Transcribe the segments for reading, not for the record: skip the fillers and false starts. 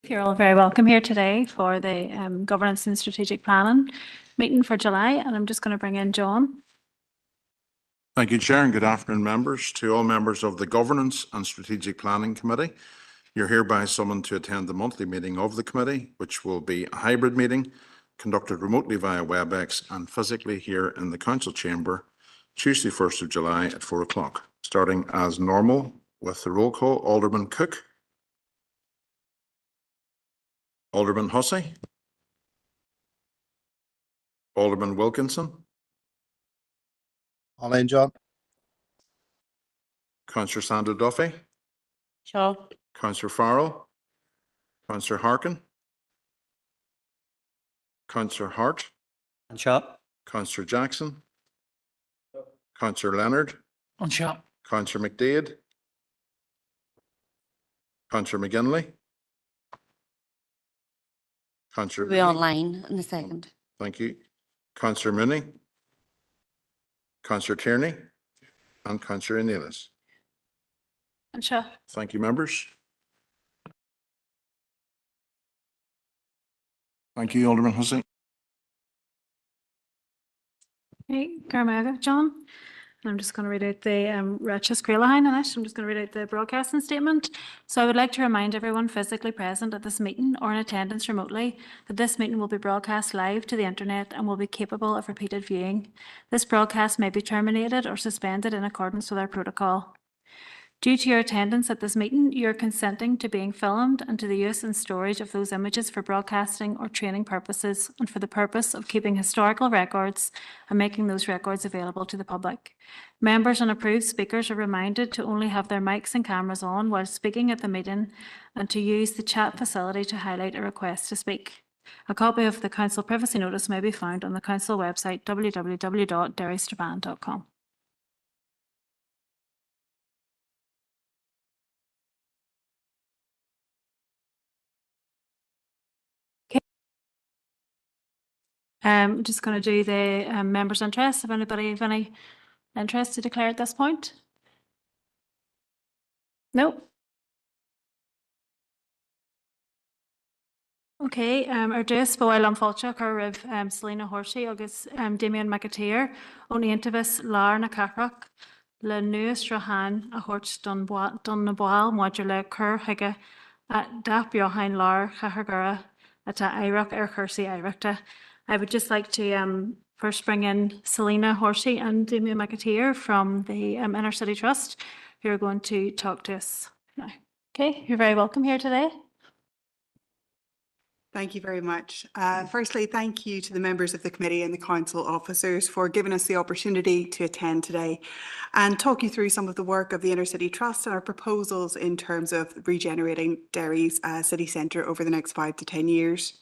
You're all very welcome here today for the Governance and Strategic Planning meeting for July, and I'm just going to bring in John. Thank you, Chair, and good afternoon, members. To all members of the Governance and Strategic Planning Committee, you're hereby summoned to attend the monthly meeting of the committee, which will be a hybrid meeting conducted remotely via WebEx and physically here in the Council Chamber, Tuesday, 1st of July at 4 o'clock, starting as normal with the roll call. Alderman Cook. Alderman Hussey. Alderman Wilkinson. All in, John. Councillor Sandra Duffy. Shaw. Councillor Farrell. Councillor Harkin. Councillor Hart. On Shaw. Councillor Jackson. Councillor Leonard. On Shaw. Councillor McDaid. Councillor McGinley. Councillor. Be online in a second. Thank you. Councillor Mooney. Councillor Tierney. And Councillor Anelis. And sure. Thank you, members. Thank you, Alderman Hussey. Okay, Garmaga, John. I'm just going to read out the Ratchas Creelahan in it. I'm just going to read out the broadcasting statement. So I would like to remind everyone physically present at this meeting or in attendance remotely that this meeting will be broadcast live to the internet and will be capable of repeated viewing. This broadcast may be terminated or suspended in accordance with our protocol. Due to your attendance at this meeting, you are consenting to being filmed and to the use and storage of those images for broadcasting or training purposes and for the purpose of keeping historical records and making those records available to the public. Members and approved speakers are reminded to only have their mics and cameras on while speaking at the meeting and to use the chat facility to highlight a request to speak. A copy of the Council Privacy Notice may be found on the Council website www.derrystrabane.com. Just going to do the members' interest. If anybody have any interest to declare at this point? No. Okay, ar dús bhfuil an fáilte chu raibh Selina Horsey agus Damien McAteer ón Aontaibhis lár na Cathrach le nuas rahan a thuirt don na báil maidir le cur chuige dap beochain lár Chathargura atá éireach ar chuirsaí éireachta. I would just like to first bring in Selina Horsey and Damien McAteer from the Inner City Trust, who are going to talk to us now. Okay, you're very welcome here today. Thank you very much. Firstly, thank you to the members of the committee and the council officers for giving us the opportunity to attend today and talk you through some of the work of the Inner City Trust and our proposals in terms of regenerating Derry's city centre over the next 5 to 10 years.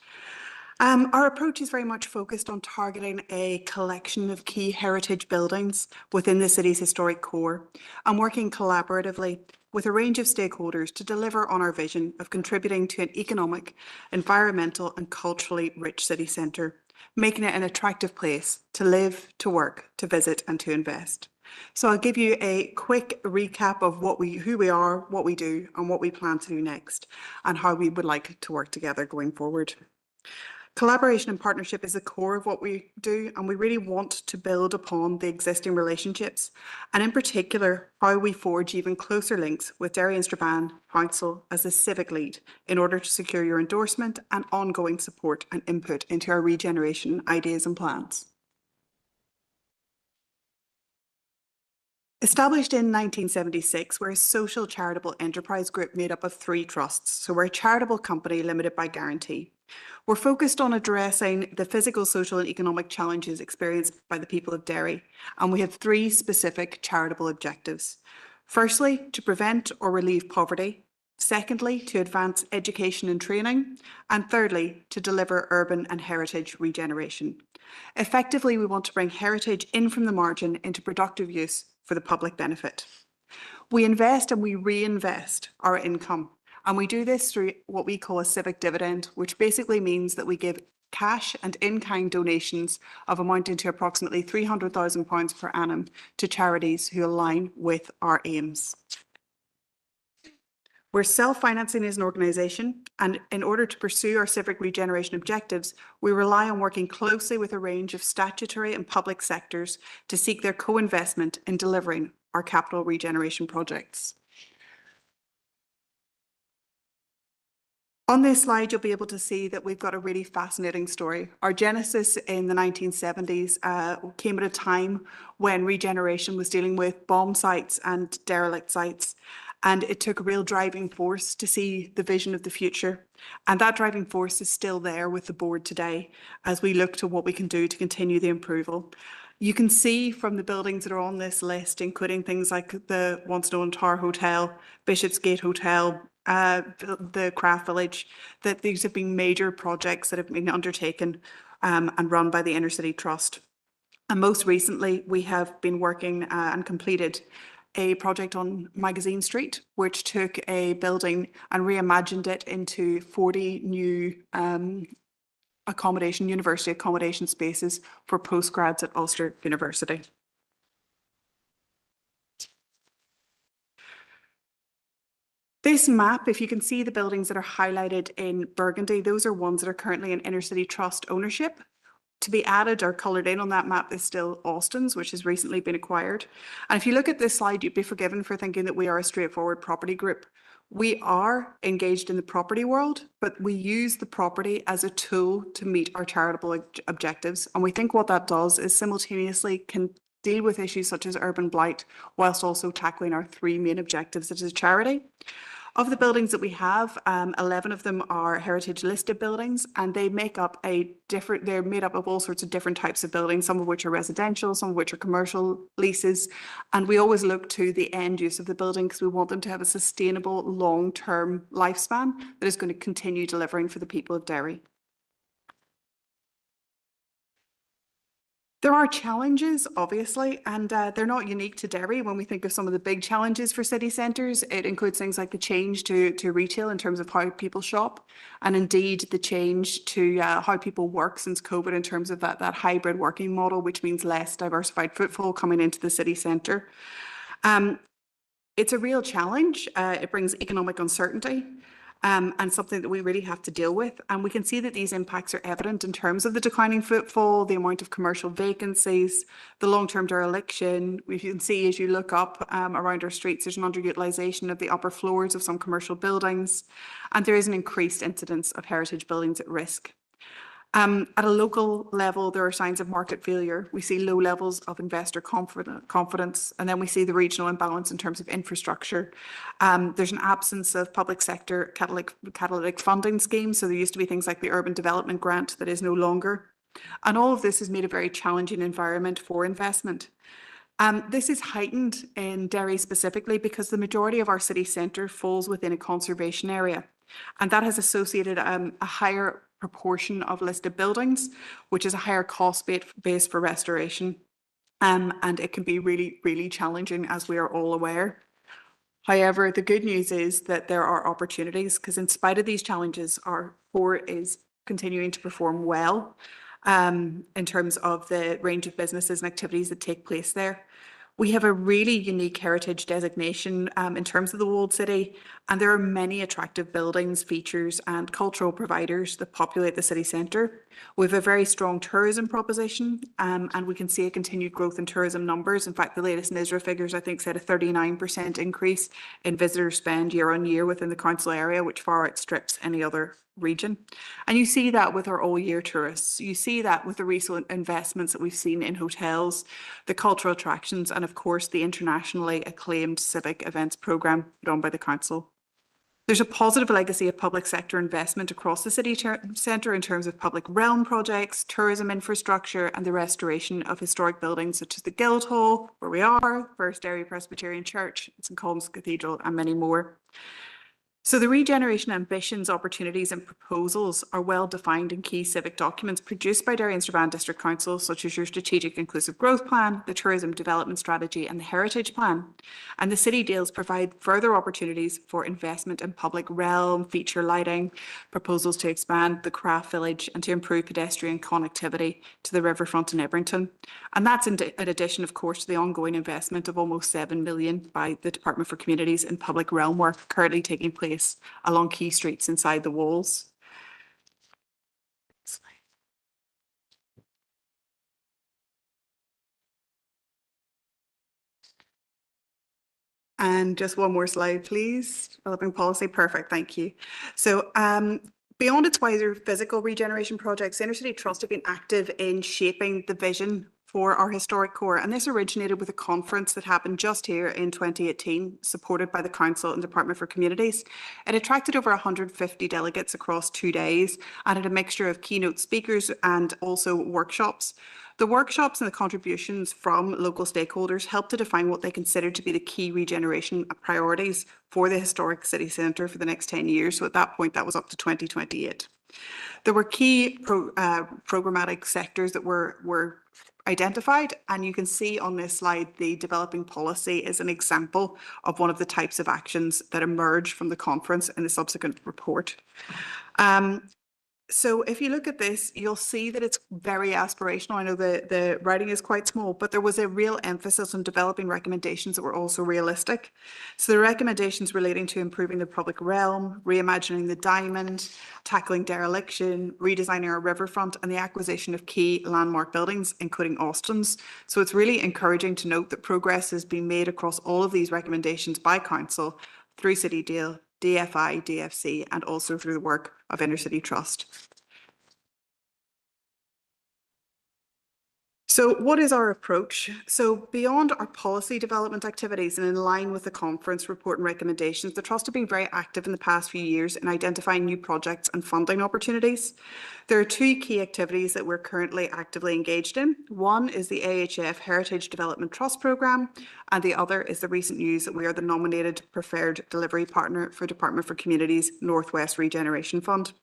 Our approach is very much focused on targeting a collection of key heritage buildings within the city's historic core and working collaboratively with a range of stakeholders to deliver on our vision of contributing to an economic, environmental and culturally rich city centre, making it an attractive place to live, to work, to visit and to invest. So I'll give you a quick recap of who we are, what we do and what we plan to do next and how we would like to work together going forward. Collaboration and partnership is the core of what we do, and we really want to build upon the existing relationships, and in particular, how we forge even closer links with Derry and Strabane Council as a civic lead in order to secure your endorsement and ongoing support and input into our regeneration ideas and plans. Established in 1976, we're a social charitable enterprise group made up of 3 trusts, so we're a charitable company limited by guarantee. We're focused on addressing the physical, social and economic challenges experienced by the people of Derry, and we have 3 specific charitable objectives. Firstly, to prevent or relieve poverty. Secondly, to advance education and training. And thirdly, to deliver urban and heritage regeneration. Effectively, we want to bring heritage in from the margin into productive use for the public benefit. We invest and we reinvest our income. And we do this through what we call a civic dividend, which basically means that we give cash and in-kind donations of amounting to approximately £300,000 per annum to charities who align with our aims. We're self-financing as an organisation, and in order to pursue our civic regeneration objectives, we rely on working closely with a range of statutory and public sectors to seek their co-investment in delivering our capital regeneration projects. On this slide, you'll be able to see that we've got a really fascinating story. Our genesis in the 1970s came at a time when regeneration was dealing with bomb sites and derelict sites. And it took a real driving force to see the vision of the future. And that driving force is still there with the board today as we look to what we can do to continue the approval. You can see from the buildings that are on this list, including things like the once known Tower Hotel, Bishopsgate Hotel, the Craft Village, that these have been major projects that have been undertaken and run by the Inner City Trust. And most recently, we have been working and completed a project on Magazine Street, which took a building and reimagined it into 40 new university accommodation spaces for postgrads at Ulster University. This map, if you can see the buildings that are highlighted in burgundy, those are ones that are currently in Inner City Trust ownership. To be added or coloured in on that map is still Austin's, which has recently been acquired. And if you look at this slide, you'd be forgiven for thinking that we are a straightforward property group. We are engaged in the property world, but we use the property as a tool to meet our charitable objectives. And we think what that does is simultaneously can deal with issues such as urban blight, whilst also tackling our three main objectives as a charity. Of the buildings that we have, 11 of them are heritage listed buildings, and they make up they're made up of all sorts of different types of buildings, some of which are residential, some of which are commercial leases. And we always look to the end use of the building because we want them to have a sustainable long-term lifespan that is going to continue delivering for the people of Derry. There are challenges, obviously, and they're not unique to Derry. When we think of some of the big challenges for city centres, it includes things like the change to retail in terms of how people shop, and indeed the change to how people work since COVID in terms of that hybrid working model, which means less diversified footfall coming into the city centre. It's a real challenge. It brings economic uncertainty. And something that we really have to deal with. And we can see that these impacts are evident in terms of the declining footfall, the amount of commercial vacancies, the long-term dereliction. You can see as you look up around our streets, there's an underutilisation of the upper floors of some commercial buildings, and there is an increased incidence of heritage buildings at risk. At a local level, there are signs of market failure. We see low levels of investor confidence, and then we see the regional imbalance in terms of infrastructure. There's an absence of public sector catalytic funding schemes. So there used to be things like the Urban Development Grant that is no longer. And all of this has made a very challenging environment for investment. This is heightened in Derry specifically because the majority of our city centre falls within a conservation area. And that has associated a higher proportion of listed buildings, which is a higher cost base for restoration. And it can be really, really challenging, as we are all aware. However, the good news is that there are opportunities because in spite of these challenges, our core is continuing to perform well in terms of the range of businesses and activities that take place there. We have a really unique heritage designation in terms of the walled city, and there are many attractive buildings, features and cultural providers that populate the city centre. We have a very strong tourism proposition and we can see a continued growth in tourism numbers. In fact, the latest NISRA figures, I think, said a 39% increase in visitor spend year on year within the council area, which far outstrips any other region. And you see that with our all-year tourists. You see that with the recent investments that we've seen in hotels, the cultural attractions, and of course, the internationally acclaimed civic events programme run by the council. There's a positive legacy of public sector investment across the city centre in terms of public realm projects, tourism infrastructure, and the restoration of historic buildings such as the Guildhall, where we are, First Derry Presbyterian Church, St Colm's Cathedral, and many more. So the regeneration ambitions, opportunities and proposals are well defined in key civic documents produced by Derry and Strabane District Council, such as your Strategic Inclusive Growth Plan, the Tourism Development Strategy and the Heritage Plan. And the city deals provide further opportunities for investment in public realm, feature lighting, proposals to expand the craft village and to improve pedestrian connectivity to the riverfront in Ebrington. And that's in addition, of course, to the ongoing investment of almost 7 million by the Department for Communities in public realm work currently taking place along key streets inside the walls. And just one more slide, please. Developing policy. Perfect. Thank you. So beyond its wider physical regeneration projects, the Inner-City Trust have been active in shaping the vision for our historic core. And this originated with a conference that happened just here in 2018, supported by the Council and Department for Communities. It attracted over 150 delegates across 2 days and had a mixture of keynote speakers and also workshops. The workshops and the contributions from local stakeholders helped to define what they considered to be the key regeneration priorities for the historic city centre for the next 10 years. So at that point, that was up to 2028. There were key programmatic sectors that were identified, and you can see on this slide the developing policy is an example of one of the types of actions that emerged from the conference in the subsequent report. So if you look at this, you'll see that it's very aspirational. I know the writing is quite small, but there was a real emphasis on developing recommendations that were also realistic. So the recommendations relating to improving the public realm, reimagining the diamond, tackling dereliction, redesigning our riverfront, and the acquisition of key landmark buildings, including Austin's. So it's really encouraging to note that progress has been made across all of these recommendations by Council through City Deal, DFI, DFC, and also through the work of Inner-City Trust. So what is our approach? So beyond our policy development activities and in line with the conference report and recommendations, the Trust have been very active in the past few years in identifying new projects and funding opportunities. There are 2 key activities that we're currently actively engaged in. One is the AHF Heritage Development Trust Programme, and the other is the recent news that we are the nominated preferred delivery partner for Department for Communities Northwest Regeneration Fund.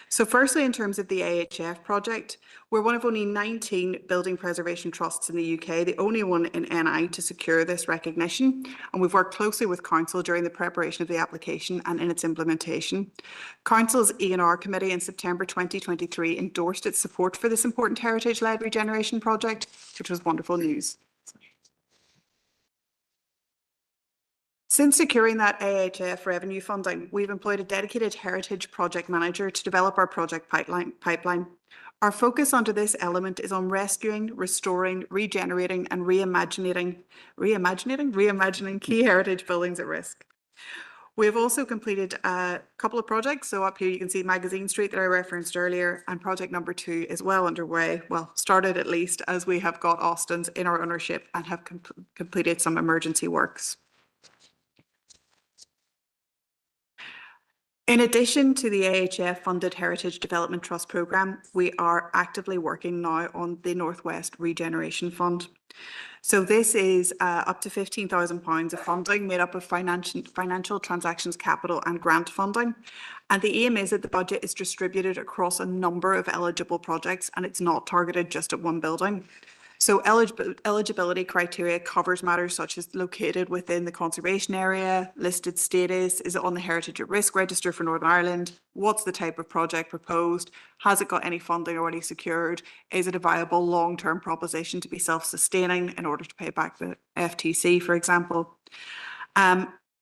So firstly, in terms of the AHF project, we're one of only 19 building preservation trusts in the UK, the only one in NI to secure this recognition. And we've worked closely with Council during the preparation of the application and in its implementation. Council's E&R committee in September 2023 endorsed its support for this important heritage-led regeneration project, which was wonderful news. Since securing that AHF revenue funding, we've employed a dedicated heritage project manager to develop our project pipeline. Our focus under this element is on rescuing, restoring, regenerating and reimagining key heritage buildings at risk. We have also completed a couple of projects. So up here you can see Magazine Street that I referenced earlier, and project number 2 is well underway, well started at least, as we have got Austin's in our ownership and have completed some emergency works. In addition to the AHF funded Heritage Development Trust programme, we are actively working now on the Northwest Regeneration Fund. So this is up to £15,000 of funding made up of financial transactions capital and grant funding. And the aim is that the budget is distributed across a number of eligible projects and it's not targeted just at one building. So eligibility criteria covers matters such as located within the conservation area, listed status, is it on the Heritage at Risk register for Northern Ireland, what's the type of project proposed, has it got any funding already secured, is it a viable long-term proposition to be self-sustaining in order to pay back the FTC, for example.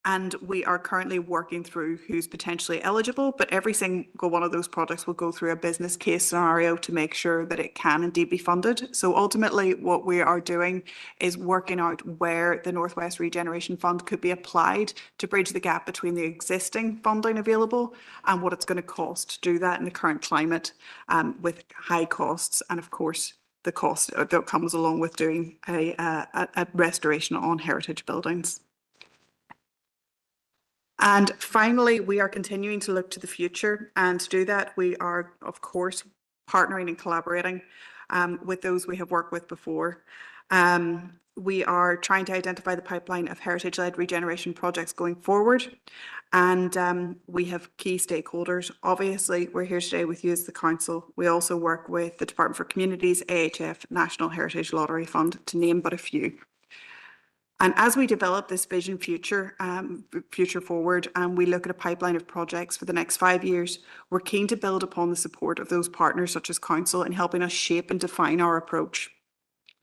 And we are currently working through who's potentially eligible, but every single one of those projects will go through a business case scenario to make sure that it can indeed be funded. So ultimately what we are doing is working out where the Northwest Regeneration Fund could be applied to bridge the gap between the existing funding available and what it's going to cost to do that in the current climate with high costs. And of course, the cost that comes along with doing a restoration on heritage buildings. And finally, we are continuing to look to the future, and to do that, we are, of course, partnering and collaborating with those we have worked with before. We are trying to identify the pipeline of heritage-led regeneration projects going forward. And we have key stakeholders. Obviously, we're here today with you as the council. We also work with the Department for Communities, AHF, National Heritage Lottery Fund, to name but a few. And as we develop this vision future forward, and we look at a pipeline of projects for the next 5 years, we're keen to build upon the support of those partners such as council in helping us shape and define our approach.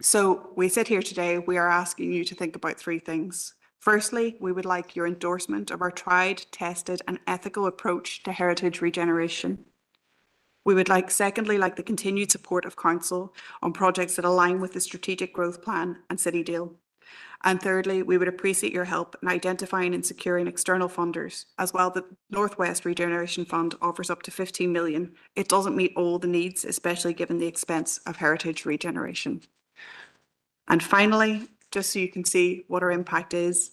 So we sit here today, we are asking you to think about 3 things. Firstly, we would like your endorsement of our tried, tested and ethical approach to heritage regeneration. We would secondly, the continued support of council on projects that align with the strategic growth plan and city deal. And thirdly, we would appreciate your help in identifying and securing external funders. As well, the Northwest Regeneration Fund offers up to 15 million. It doesn't meet all the needs, especially given the expense of heritage regeneration. And finally, just so you can see what our impact is,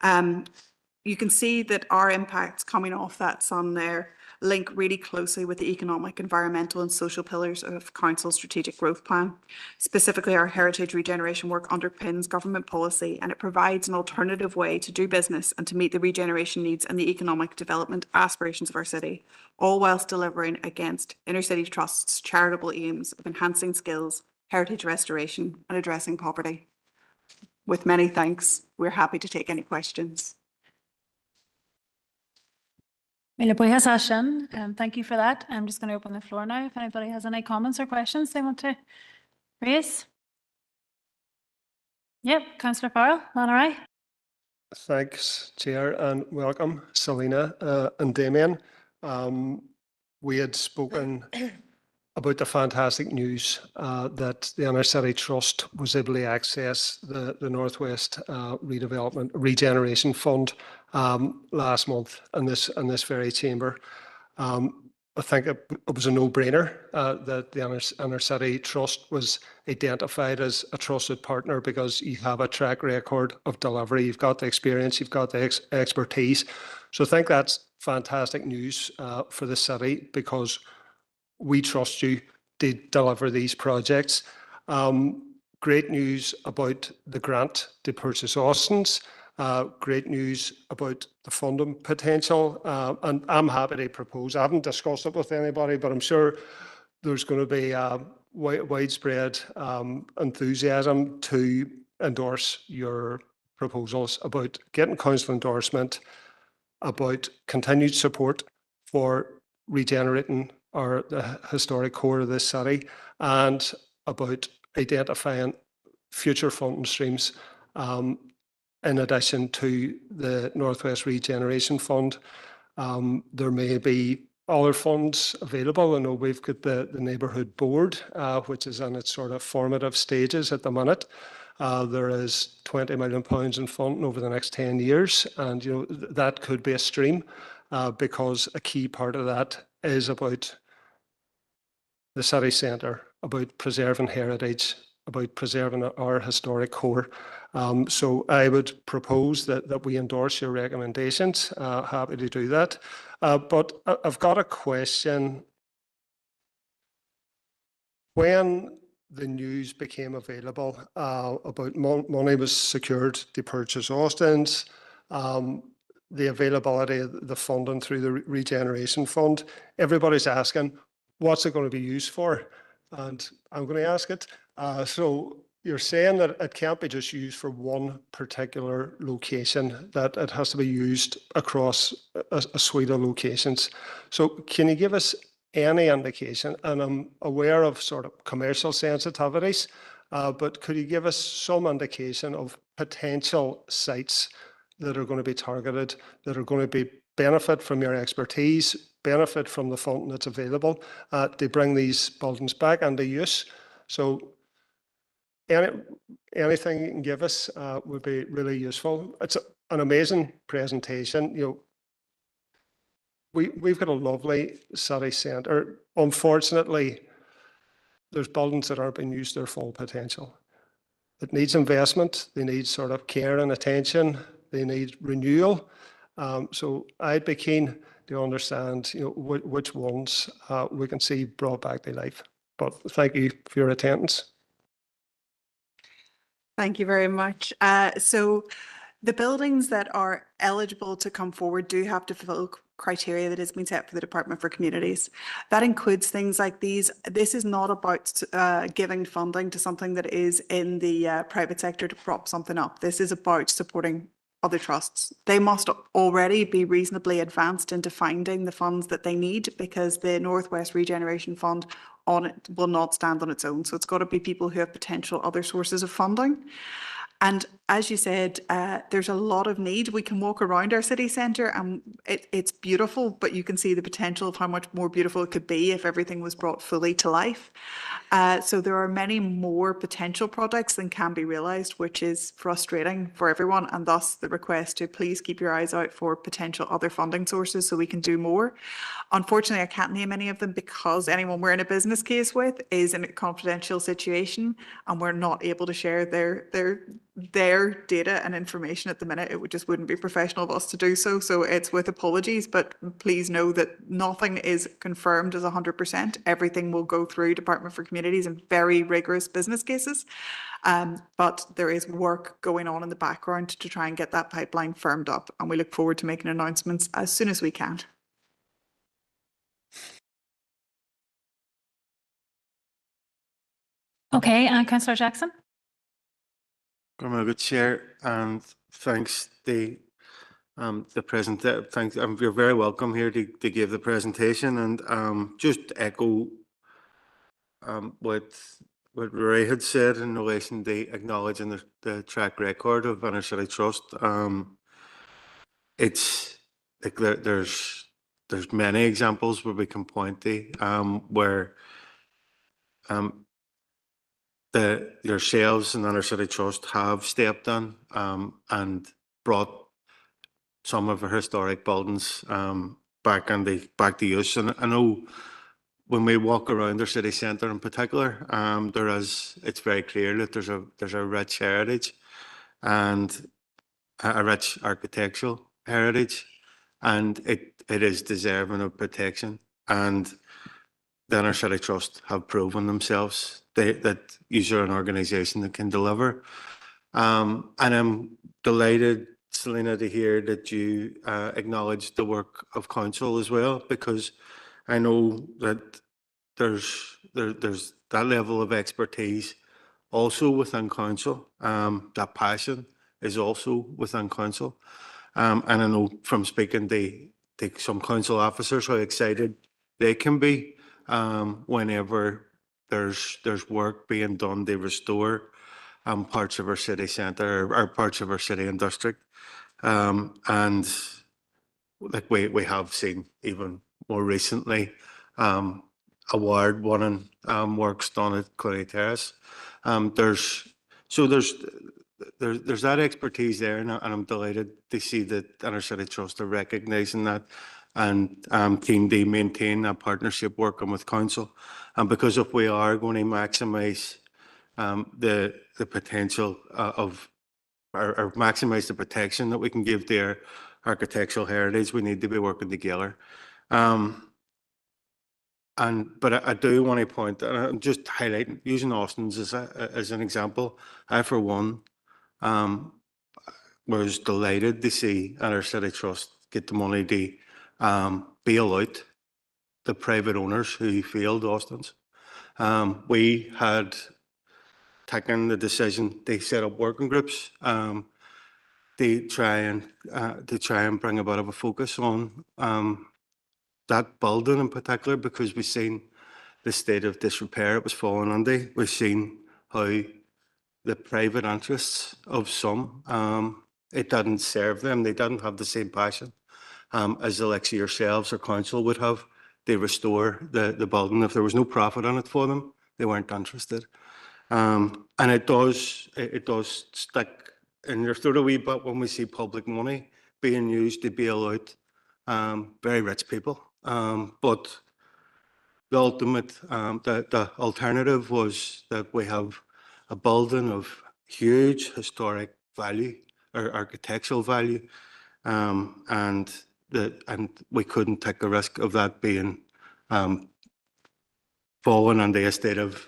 you can see that our impacts coming off that sun there link really closely with the economic, environmental and social pillars of Council's strategic growth plan. Specifically, our heritage regeneration work underpins government policy, and it provides an alternative way to do business and to meet the regeneration needs and the economic development aspirations of our city, all whilst delivering against Inner City Trust's charitable aims of enhancing skills, heritage restoration and addressing poverty. With many thanks, we're happy to take any questions. Thank you for that. I'm just going to open the floor now. If anybody has any comments or questions they want to raise. Yep, Councillor Farrell, all right. Thanks, Chair, and welcome, Selena and Damien. We had spoken about the fantastic news that the Inner City Trust was able to access the Northwest Regeneration Fund last month in this very chamber. I think it was a no-brainer that the Inner City Trust was identified as a trusted partner because you have a track record of delivery, you've got the experience, you've got the expertise. So I think that's fantastic news for the city because we trust you to deliver these projects. Great news about the grant to purchase Austins. Great news about the funding potential. And I'm happy to propose, I haven't discussed it with anybody, but I'm sure there's going to be widespread enthusiasm to endorse your proposals about getting council endorsement, about continued support for regenerating the historic core of this city, and about identifying future funding streams in addition to the Northwest Regeneration Fund. There may be other funds available. I know we've got the neighbourhood board, which is in its sort of formative stages at the minute. There is £20 million in funding over the next 10 years, and that could be a stream because a key part of that is about the city centre, about preserving heritage, about preserving our historic core. So I would propose that we endorse your recommendations. Happy to do that. But I've got a question. When the news became available about money was secured to purchase Austins, the availability of the funding through the Regeneration Fund, everybody's asking, what's it going to be used for? And I'm going to ask it. So you're saying that it can't be just used for one particular location, that it has to be used across a suite of locations. So can you give us any indication? And I'm aware of sort of commercial sensitivities, but could you give us some indication of potential sites that are going to be targeted, that are going to be benefit from your expertise, benefit from the funding that's available to bring these buildings back into use? So anything you can give us would be really useful. It's an amazing presentation. We've got a lovely city centre. Unfortunately, there's buildings that aren't being used to their full potential. It needs investment. They need sort of care and attention. They need renewal. So I'd be keen to understand, which ones we can see brought back to life. But thank you for your attendance. Thank you very much. So the buildings that are eligible to come forward do have to fulfill criteria that has been set for the Department for Communities. That includes things like these. This is not about giving funding to something that is in the private sector to prop something up. This is about supporting other trusts. They must already be reasonably advanced into finding the funds that they need, because the Northwest Regeneration Fund on it will not stand on its own. So it's got to be people who have potential other sources of funding. And as you said, there's a lot of need. We can walk around our city centre and it's beautiful, but you can see the potential of how much more beautiful it could be if everything was brought fully to life. So there are many more potential projects than can be realised, which is frustrating for everyone, and thus the request to please keep your eyes out for potential other funding sources so we can do more. Unfortunately, I can't name any of them because anyone we're in a business case with is in a confidential situation and we're not able to share their data and information at the minute. It just wouldn't be professional of us to do so. So it's with apologies, but please know that nothing is confirmed as 100%. Everything will go through Department for Communities and very rigorous business cases. But there is work going on in the background to try and get that pipeline firmed up. And we look forward to making announcements as soon as we can. Okay, and Councillor Jackson? Good Chair, and thanks the present. Thanks, you're very welcome here to give the presentation, and just echo what Ray had said in relation to acknowledging the track record of Inner City Trust. It's like there's many examples where we can point to where yourselves and Inner City Trust have stepped in and brought some of our historic buildings back to use. And I know when we walk around our city centre in particular, it's very clear that there's a rich heritage and a rich architectural heritage, and it is deserving of protection. And the Inner City Trust have proven themselves that you are an organisation that can deliver. And I'm delighted, Selena, to hear that you acknowledge the work of council as well, because I know that there's that level of expertise also within council. That passion is also within council. And I know from speaking to some council officers how excited they can be whenever there's work being done to restore parts of our city centre or parts of our city and district. And like we have seen even more recently award-winning works done at Clary Terrace. There's that expertise there, and I'm delighted to see that Inner City Trust are recognising that and keen to maintain that partnership working with council. And because if we are going to maximise the potential of or maximise the protection that we can give their architectural heritage, we need to be working together. But I do want to point, and I'm just highlighting, using Austin's as an example. I, for one, was delighted to see Inner City Trust get the money to bail out the private owners who failed Austin's. We had taken the decision to set up working groups to try and bring a bit of a focus on that building in particular, because we've seen the state of disrepair it was falling under. We've seen how the private interests of some, it didn't serve them. They didn't have the same passion as the likes of yourselves or council would have to restore the building. If there was no profit on it for them, they weren't interested. And it does stick in your throat a wee bit when we see public money being used to bail out very rich people. But the ultimate, the alternative was that we have a building of huge historic value or architectural value, and we couldn't take the risk of that being fallen into a state of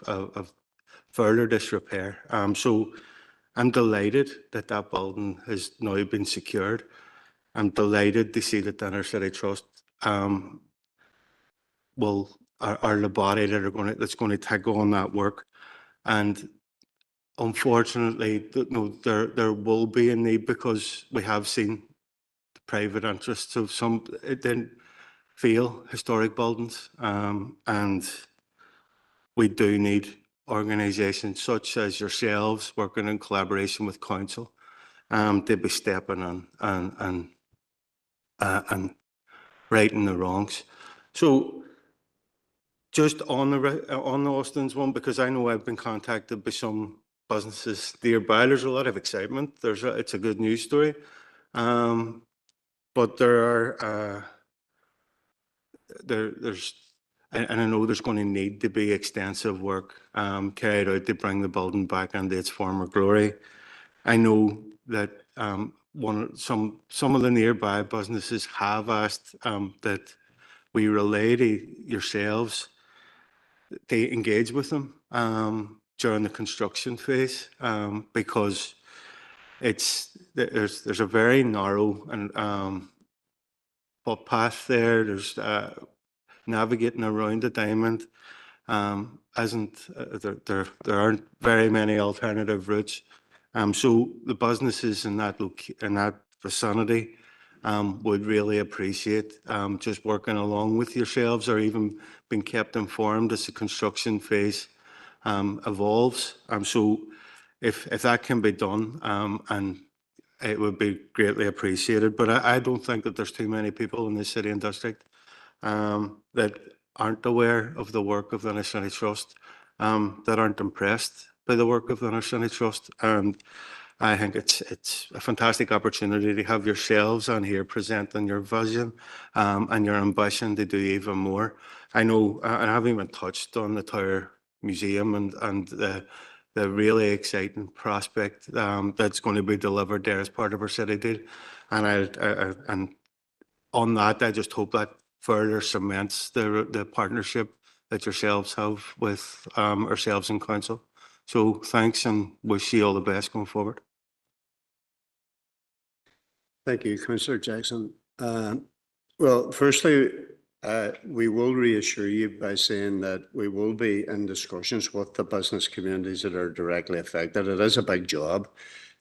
further disrepair. So I'm delighted that that building has now been secured. I'm delighted to see that the Inner City Trust are the body that's going to take on that work. And unfortunately, there will be a need, because we have seen the private interests of some, it didn't feel historic buildings, and we do need organisations such as yourselves working in collaboration with council to be stepping in and righting the wrongs. So just on the Austin's one, because I know I've been contacted by some businesses nearby, there's a lot of excitement. It's a good news story, but there's and I know there's going to need to be extensive work carried out to bring the building back into its former glory. I know that some of the nearby businesses have asked that we relay to yourselves to engage with them during the construction phase, because there's a very narrow and footpath there. There's navigating around the diamond there aren't very many alternative routes. So the businesses in that vicinity would really appreciate just working along with yourselves, or even being kept informed as the construction phase evolves. So if that can be done, and it would be greatly appreciated. But I don't think that there's too many people in the city and district that aren't aware of the work of the Inner City Trust, that aren't impressed by the work of the Inner City Trust. And I think it's a fantastic opportunity to have yourselves on here presenting your vision and your ambition to do even more. I know, and I haven't even touched on the Tower Museum and the really exciting prospect that's going to be delivered there as part of our city deal. And on that, I just hope that further cements the partnership that yourselves have with ourselves in council. So thanks, and wish you all the best going forward. Thank you, Councillor Jackson. Well, firstly, we will reassure you by saying that we will be in discussions with the business communities that are directly affected. It is a big job.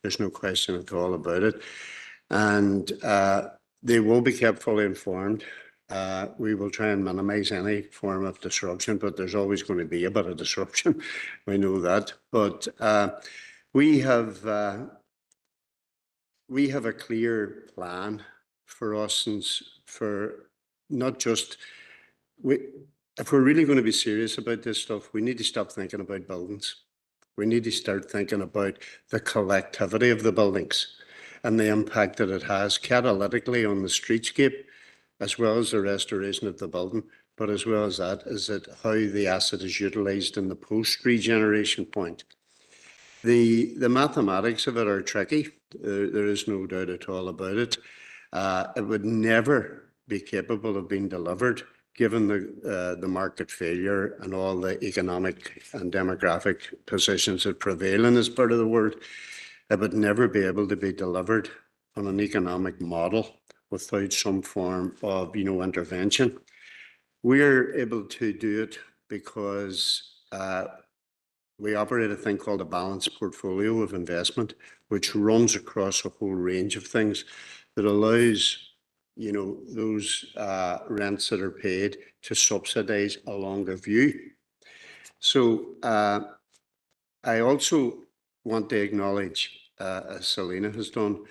There's no question at all about it. And they will be kept fully informed. We will try and minimise any form of disruption, but there's always going to be a bit of disruption. We know that. But we have a clear plan for us, and for not just if we're really going to be serious about this stuff, we need to stop thinking about buildings. We need to start thinking about the collectivity of the buildings and the impact that it has catalytically on the streetscape, as well as the restoration of the building. But as well as that, is it how the asset is utilised in the post-regeneration point. The mathematics of it are tricky. There is no doubt at all about it. It would never be capable of being delivered, given the market failure and all the economic and demographic positions that prevail in this part of the world. It would never be able to be delivered on an economic model without some form of, intervention. We're able to do it because we operate a thing called a balanced portfolio of investment, which runs across a whole range of things that allows, those rents that are paid to subsidise a longer view. So I also want to acknowledge, as Selena has done,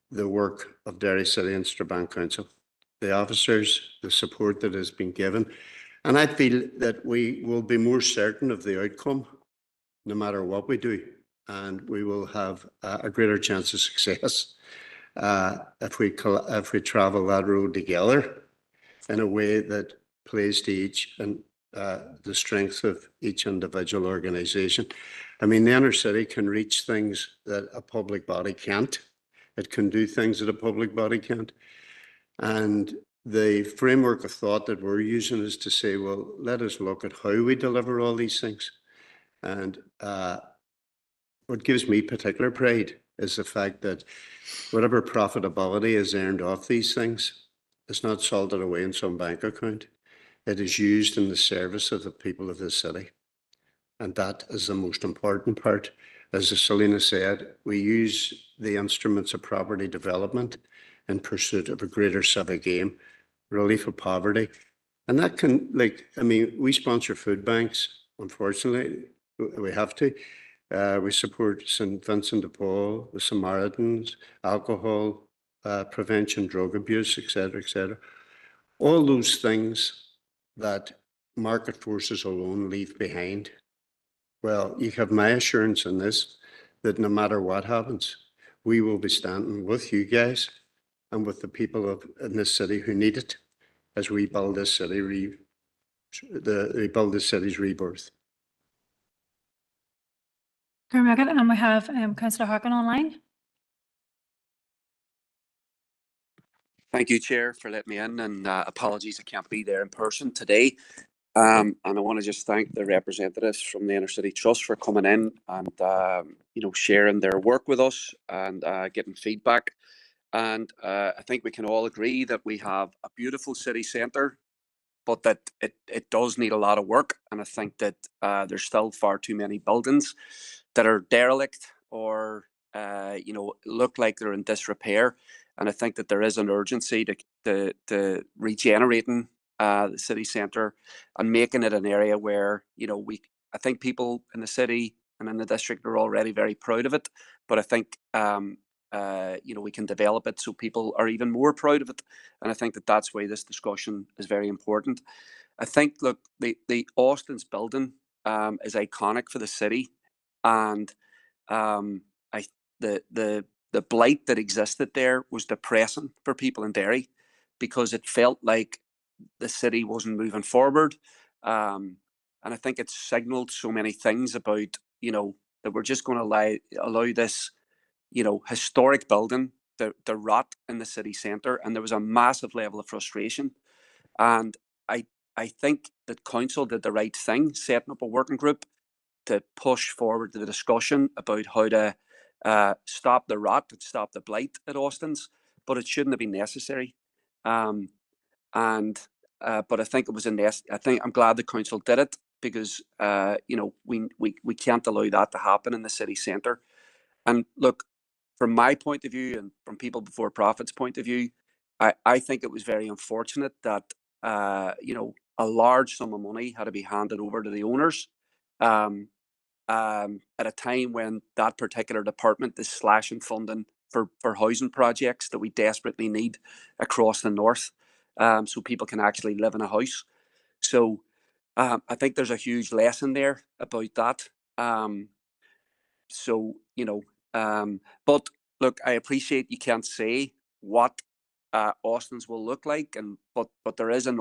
the work of Derry City and Strabane Council, the officers, the support that has been given. And I feel that we will be more certain of the outcome no matter what we do. And we will have a greater chance of success if we travel that road together in a way that plays to each and the strengths of each individual organisation. I mean, the inner city can reach things that a public body can't. It can do things that a public body can't. And the framework of thought that we're using is to say, well, let us look at how we deliver all these things. And what gives me particular pride is the fact that whatever profitability is earned off these things is not salted away in some bank account. It is used in the service of the people of this city. And that is the most important part. As Selina said, we use the instruments of property development in pursuit of a greater civic aim, relief of poverty. And that can, we sponsor food banks, unfortunately, we have to. We support St. Vincent de Paul, the Samaritans, alcohol prevention, drug abuse, etc., etc. All those things that market forces alone leave behind. Well, you have my assurance in this, that no matter what happens, we will be standing with you guys and with the people in this city who need it as we build this city, rebuild this city's rebirth. Cormac, and we have Councillor Harkin online. Thank you, Chair, for letting me in, and apologies I can't be there in person today. And I want to just thank the representatives from the Inner City Trust for coming in and sharing their work with us and getting feedback. And I think we can all agree that we have a beautiful city centre, but that it does need a lot of work. And I think that there's still far too many buildings that are derelict or look like they're in disrepair. And I think that there is an urgency to regenerating the city centre and making it an area where I think people in the city and in the district are already very proud of it, but I think we can develop it so people are even more proud of it. And I think that that's why this discussion is very important. I think, look, the Austin's building is iconic for the city, and the blight that existed there was depressing for people in Derry, because it felt like the city wasn't moving forward. And I think it signaled so many things about, that we're just going to allow this, historic building to rot in the city centre. And there was a massive level of frustration. And I think that council did the right thing, setting up a working group to push forward the discussion about how to stop the rot and stop the blight at Austin's, but it shouldn't have been necessary. But I think it was I think I'm glad the council did it, because we can't allow that to happen in the city centre. And look, from my point of view and from People Before Profits' point of view, I think it was very unfortunate that a large sum of money had to be handed over to the owners at a time when that particular department is slashing funding for housing projects that we desperately need across the north, so people can actually live in a house. So I think there's a huge lesson there about that. But look, I appreciate you can't say what Austin's will look like, but there is an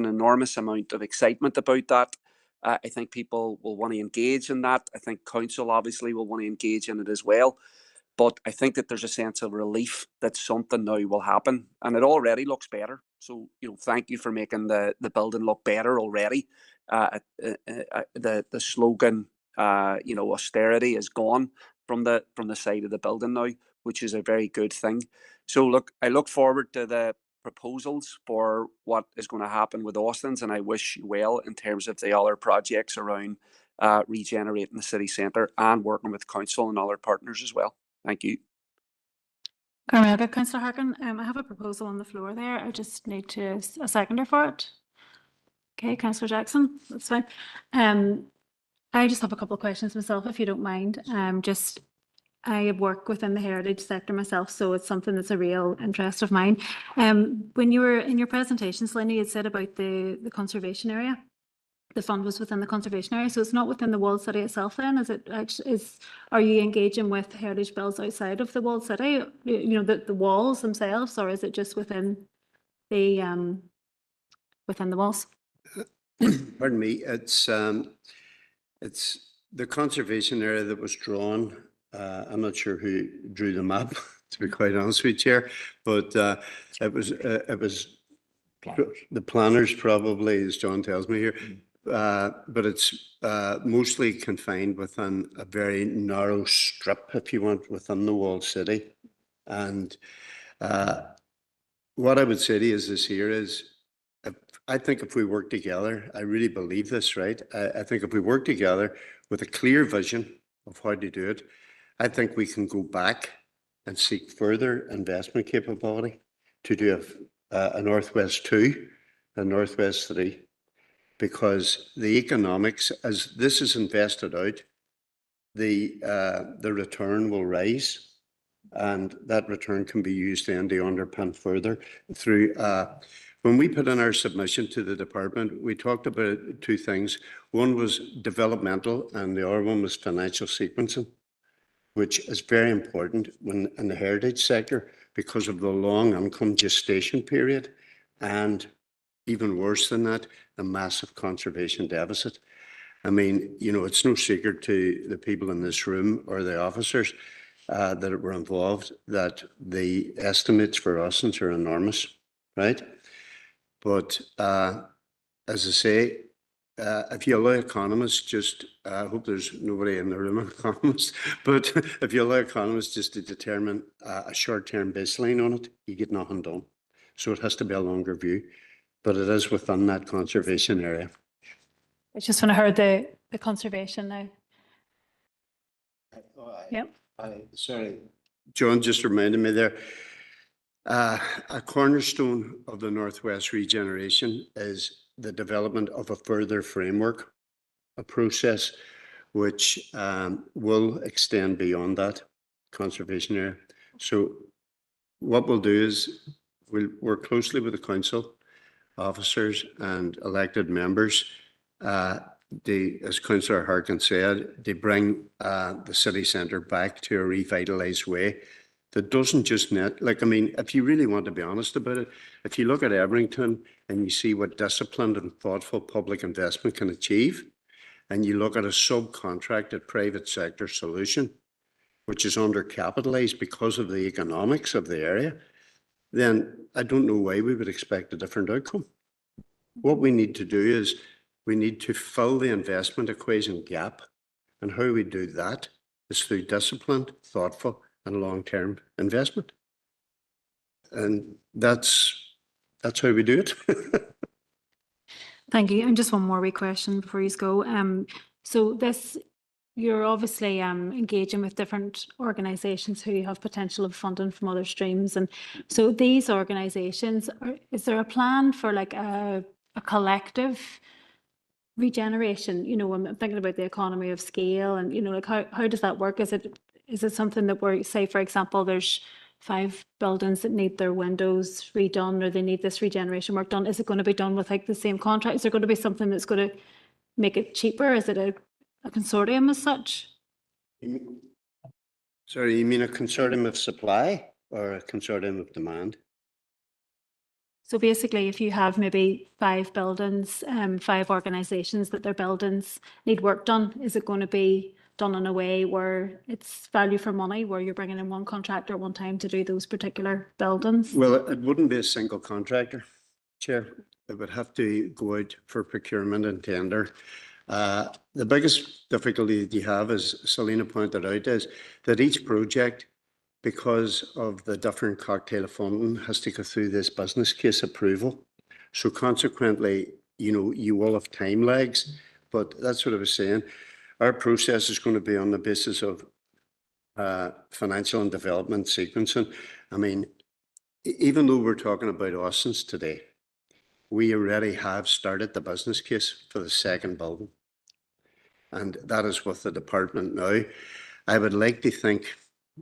enormous amount of excitement about that. I think people will want to engage in that. I think council obviously will want to engage in it as well. But I think that there's a sense of relief that something now will happen, and it already looks better. So, thank you for making the building look better already. The slogan, austerity is gone from the side of the building now, which is a very good thing. So look, I look forward to the proposals for what is going to happen with Austin's, and I wish you well in terms of the other projects around regenerating the city centre and working with council and other partners as well. Thank you. Cormac, Councillor Harkin, I have a proposal on the floor there. I just need a seconder for it. Okay, Councillor Jackson, that's fine. I just have a couple of questions myself, if you don't mind. I work within the heritage sector myself, so it's something that's a real interest of mine. When you were in your presentation, Selina, you had said about the conservation area. The fund was within the conservation area, so it's not within the walled city itself then, is it? Are you engaging with heritage builds outside of the walled city, the walls themselves, or is it just within the walls? Pardon me, it's the conservation area that was drawn I'm not sure who drew the map, to be quite honest with you, Chair, but it was the planners probably, as John tells me here, but it's mostly confined within a very narrow strip, if you want, within the walled city. And what I would say to you is this here is, I think if we work together, I really believe this, right? I think if we work together with a clear vision of how to do it, I think we can go back and seek further investment capability to do a Northwest 2, a Northwest 3, because the economics, as this is invested out, the return will rise, and that return can be used then to underpin further through. When we put in our submission to the department, we talked about two things. One was developmental, and the other one was financial sequencing, which is very important in the heritage sector because of the long income gestation period, and even worse than that, a massive conservation deficit. I mean, you know, it's no secret to the people in this room or the officers that were involved that the estimates for Ossens are enormous, right? But as I say, if you allow economists just, I hope there's nobody in the room of economists, but if you allow economists just to determine a short-term baseline on it, you get nothing done. So it has to be a longer view, but it is within that conservation area. I just want to hear the conservation now. Yep. Sorry, John just reminded me there. A cornerstone of the Northwest regeneration is the development of a further framework, a process which will extend beyond that conservation area. So what we'll do is we'll work closely with the council officers and elected members. As Councillor Harkin said, they bring the city centre back to a revitalised way that doesn't just like, I mean, if you really want to be honest about it, if you look at Everington and you see what disciplined and thoughtful public investment can achieve, and you look at a subcontracted private sector solution, which is undercapitalised because of the economics of the area, then I don't know why we would expect a different outcome. What we need to do is we need to fill the investment equation gap. And how we do that is through disciplined, thoughtful, and long-term investment. And that's how we do it. Thank you. And just one more wee question before you go. So you're obviously engaging with different organisations who have potential of funding from other streams. And so these organisations, is there a plan for like a collective regeneration? You know, I'm thinking about the economy of scale and, you know, like how does that work? Is it something that we're, say, for example, there's 5 buildings that need their windows redone or they need this regeneration work done? Is it going to be done with like the same contract? Is there going to be something that's going to make it cheaper? Is it a consortium as such? Sorry, you mean a consortium of supply or a consortium of demand? So basically, if you have maybe 5 buildings, 5 organisations that their buildings need work done, is it going to be done in a way where it's value for money, where you're bringing in one contractor at one time to do those particular buildings? Well, it wouldn't be a single contractor, Chair. It would have to go out for procurement and tender. The biggest difficulty that you have, as Selena pointed out, is that each project, because of the different cocktail of funding, has to go through this business case approval. So consequently, you know, you will have time lags, but that's what I was saying. Our process is going to be on the basis of financial and development sequencing. I mean, even though we're talking about Ossens today, we already have started the business case for the second building. And that is with the department now. I would like to think,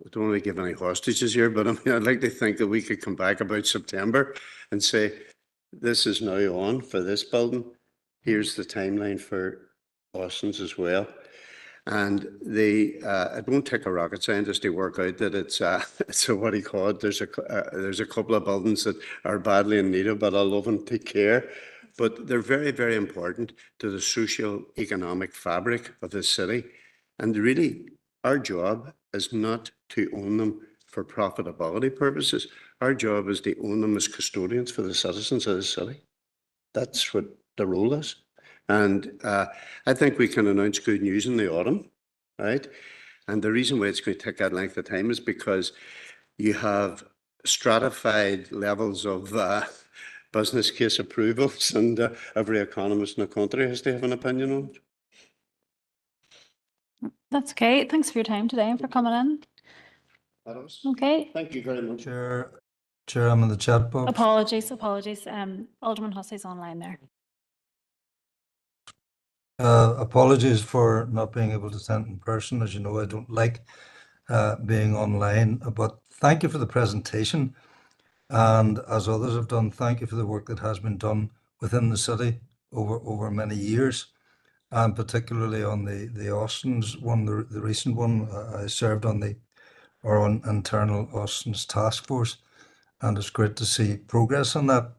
I don't want to give any hostages here, but I mean, I'd like to think that we could come back about September and say, this is now on for this building. Here's the timeline for Ossens as well. And it won't take a rocket scientist to work out that it's a what do you call it? There's a couple of buildings that are badly in need of, but I love and take care. But they're very, very important to the socio-economic fabric of this city. And really, Our job is not to own them for profitability purposes. Our job is to own them as custodians for the citizens of the city. That's what the role is. And I think we can announce good news in the autumn, right? And the reason why it's going to take that length of time is because you have stratified levels of business case approvals, and every economist in the country has to have an opinion on it. That's okay. Thanks for your time today and for coming in. Okay. Thank you very much. Chair, I'm in the chat box. Apologies. Alderman Hussey's online there. Apologies for not being able to attend in person. As you know, I don't like being online, but thank you for the presentation. And as others have done, thank you for the work that has been done within the city over many years, and particularly on the Austin's one, the recent one. I served on on internal Austin's task force, and it's great to see progress on that.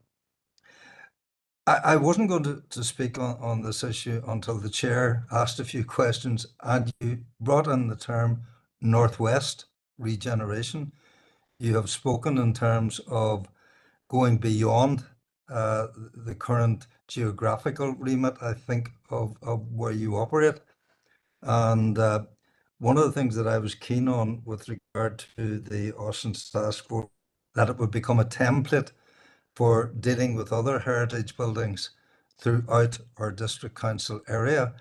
I wasn't going to speak on this issue until the chair asked a few questions, and you brought in the term Northwest regeneration. You have spoken in terms of going beyond the current geographical remit, I think, of where you operate. And one of the things that I was keen on with regard to the Austin's task force, that it would become a template for dealing with other heritage buildings throughout our district council area.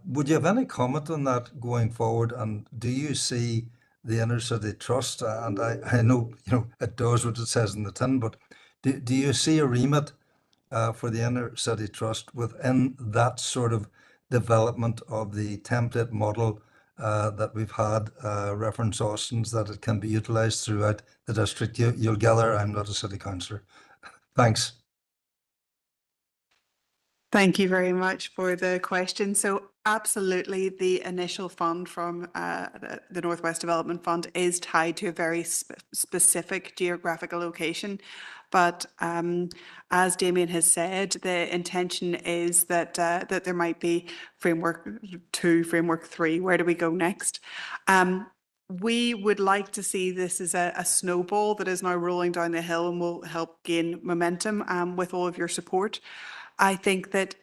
Would you have any comment on that going forward? And do you see the Inner City Trust, and I know, it does what it says in the tin, but do you see a remit for the Inner City Trust within that sort of development of the template model that we've had reference Austin's, that it can be utilised throughout the district? You'll gather I'm not a city councillor. Thanks. Thank you very much for the question. So absolutely, the initial fund from the Northwest Development Fund is tied to a very specific geographical location. But as Damien has said, the intention is that that there might be framework 2, framework 3. Where do we go next? We would like to see this as a snowball that is now rolling down the hill and will help gain momentum with all of your support. I think that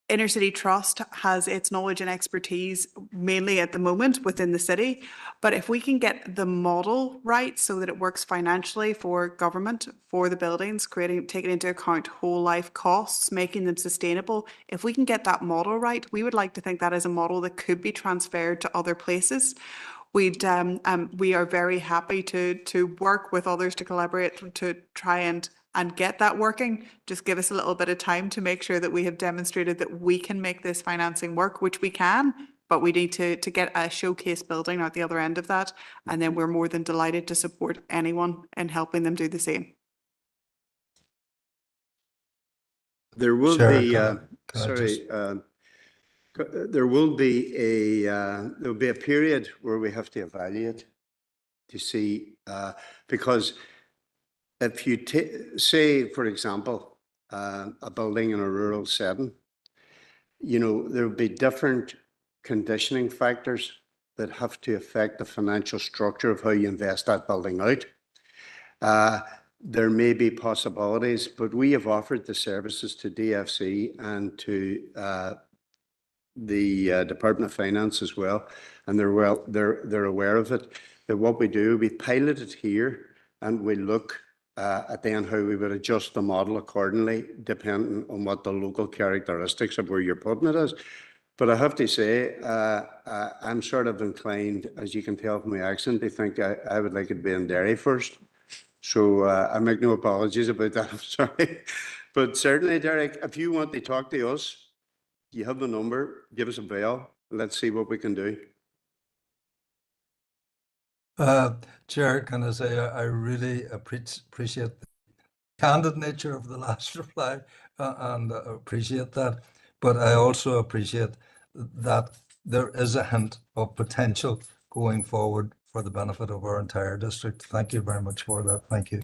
Inner City Trust has its knowledge and expertise mainly at the moment within the city, but if we can get the model right so that it works financially for government, for the buildings, taking into account whole life costs, making them sustainable, if we can get that model right, we would like to think that is a model that could be transferred to other places. We are very happy to work with others to collaborate to try and get that working. Just give us a little bit of time to make sure that we have demonstrated that we can make this financing work, which we can, but we need to get a showcase building at the other end of that. And then we're more than delighted to support anyone in helping them do the same. There will Sarah, be, can I sorry, there will be a period where we have to evaluate to see, because if you say, for example, a building in a rural setting, there will be different conditioning factors that have to affect the financial structure of how you invest that building out. There may be possibilities, but we have offered the services to DFC and to the Department of Finance as well, and they're aware of it. That what we do, we pilot it here, and we look at then how we would adjust the model accordingly, depending on what the local characteristics of where you're putting it is. But I have to say, I'm sort of inclined, as you can tell from my accent, to think I would like it to be in Derry first. So I make no apologies about that. I'm sorry, but certainly, Derek, if you want to talk to us, you have the number, give us a bell. Let's see what we can do. Chair, can I say I really appreciate the candid nature of the last reply and appreciate that. But I also appreciate that there is a hint of potential going forward for the benefit of our entire district. Thank you very much for that. Thank you.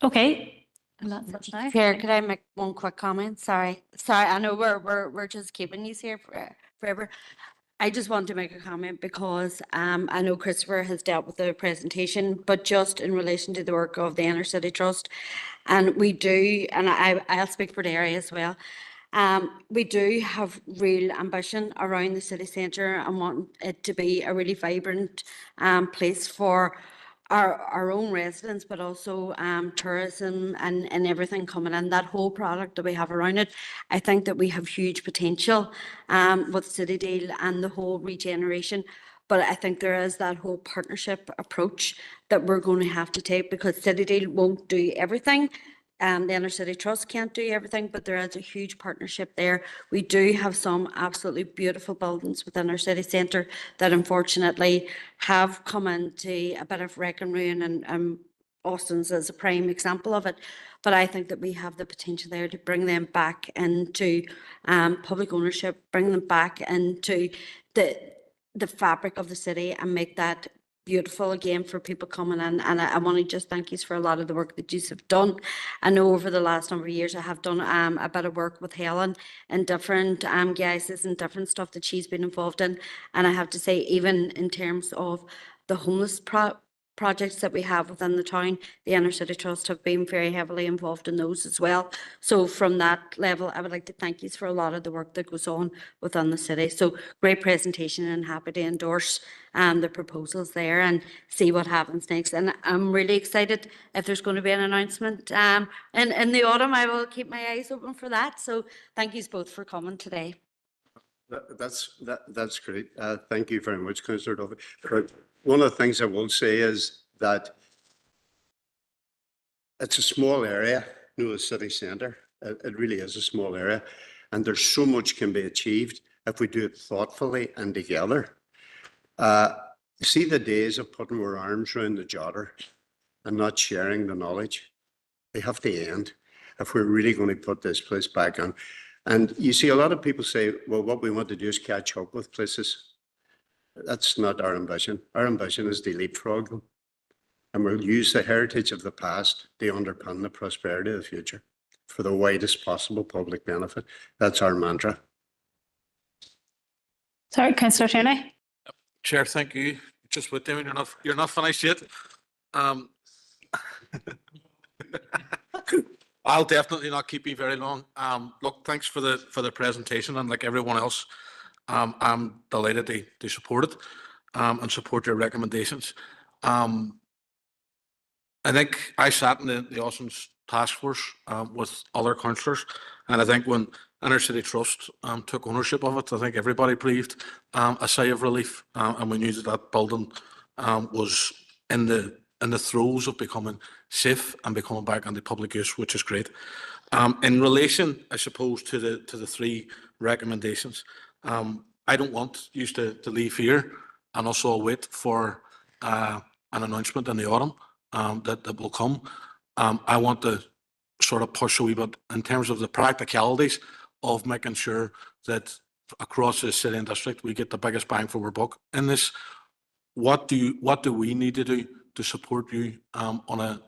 Okay. And that's it now. Chair, could I make one quick comment? Sorry, I know we're just keeping you here forever. I just want to make a comment because I know Christopher has dealt with the presentation, but just in relation to the work of the Inner City Trust, and we do, and I'll speak for Derry as well. We do have real ambition around the city centre and want it to be a really vibrant place for our own residents, but also tourism and everything coming in, that whole product that we have around it. I think that we have huge potential with City Deal and the whole regeneration. But I think there is that whole partnership approach that we're going to have to take, because City Deal won't do everything. The Inner City Trust can't do everything, but there is a huge partnership there. We do have some absolutely beautiful buildings within our city centre that unfortunately have come into a bit of wreck and ruin, and Austin's is a prime example of it. But I think that we have the potential there to bring them back into public ownership, bring them back into the fabric of the city and make that beautiful again for people coming in. And I want to just thank you for a lot of the work that you have done. I know over the last number of years I have done a bit of work with Helen and different guises and different stuff that she's been involved in. And I have to say, even in terms of the homeless projects that we have within the town, the Inner City Trust have been very heavily involved in those as well. So from that level, I would like to thank you for a lot of the work that goes on within the city. So great presentation, and happy to endorse the proposals there and see what happens next. And I'm really excited if there's going to be an announcement in the autumn. I will keep my eyes open for that. So thank you both for coming today. That's great. Thank you very much, Councillor Duffy. But one of the things I will say is that it's a small area, you know, the city centre. It really is a small area, and there's so much can be achieved if we do it thoughtfully and together. See, the days of putting our arms around the jotter and not sharing the knowledge, they have to end if we're really going to put this place back on. And you see, a lot of people say, well, what we want to do is catch up with places. That's not our ambition. Our ambition is to leapfrog them. And we'll use the heritage of the past to underpin the prosperity of the future for the widest possible public benefit. That's our mantra. Sorry, Councillor Tierney. Chair, thank you. Just with them, you're not finished yet. I'll definitely not keep you very long. Look, thanks for the presentation, and like everyone else, I'm delighted to support it and support your recommendations. I think I sat in the Austin's task force with other councillors, and I think when Inner City Trust took ownership of it, I think everybody breathed a sigh of relief, and we knew that building was in the throes of becoming safe and becoming back into public use, which is great. In relation, I suppose, to the three recommendations, I don't want you to leave here and also wait for an announcement in the autumn that will come. I want to sort of push a wee bit in terms of the practicalities of making sure that across the city and district we get the biggest bang for our buck in this. What do we need to do to support you on a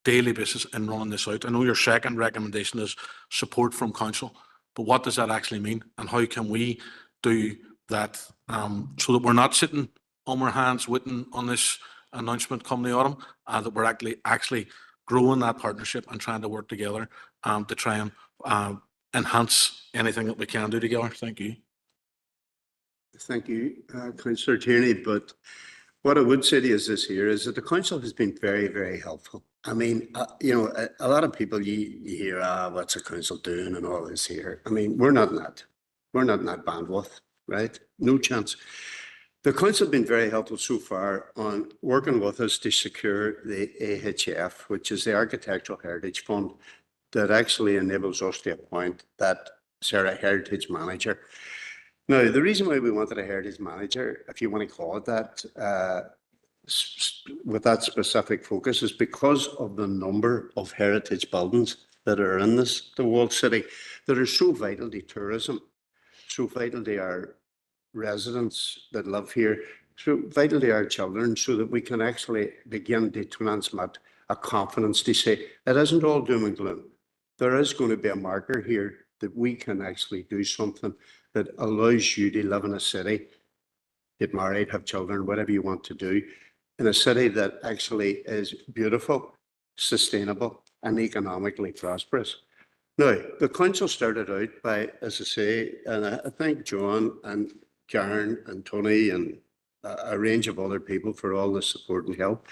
daily basis in running this out? I know your second recommendation is support from council, but what does that actually mean, and how can we do that so that we're not sitting on our hands waiting on this announcement come the autumn, that we're actually growing that partnership and trying to work together to try and enhance anything that we can do together. Thank you. Thank you, Councillor Tierney. But what I would say to you is this here, is that the council has been very, very helpful. I mean, you know, a lot of people, you hear, what's the council doing and all this here. I mean, we're not in that bandwidth, right? No chance. The council have been very helpful so far on working with us to secure the AHF, which is the Architectural Heritage Fund, that actually enables us to appoint that heritage manager. Now, the reason why we wanted a heritage manager, if you want to call it that, with that specific focus, is because of the number of heritage buildings that are in the walled city that are so vital to tourism, so vital to our residents that live here, so vital to our children, so that we can actually begin to transmit a confidence to say it isn't all doom and gloom. There is going to be a marker here that we can actually do something that allows you to live in a city, get married, have children, whatever you want to do, in a city that actually is beautiful, sustainable, and economically prosperous. Now, the council started out by, as I say, and I thank John and Karen and Tony and a range of other people for all the support and help.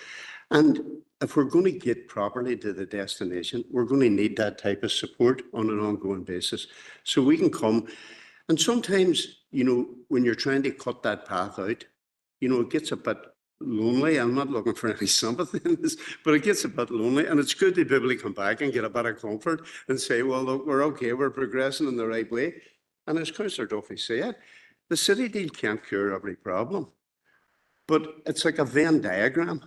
And if we're going to get properly to the destination, we're going to need that type of support on an ongoing basis. So we can come, and sometimes, you know, when you're trying to cut that path out, you know, it gets a bit lonely. I'm not looking for any sympathy in this, but it gets a bit lonely, and it's good to be able to come back and get a bit of comfort and say, well, look, we're okay, we're progressing in the right way. And as Councillor Duffy said, the city deal can't cure every problem, but it's like a Venn diagram.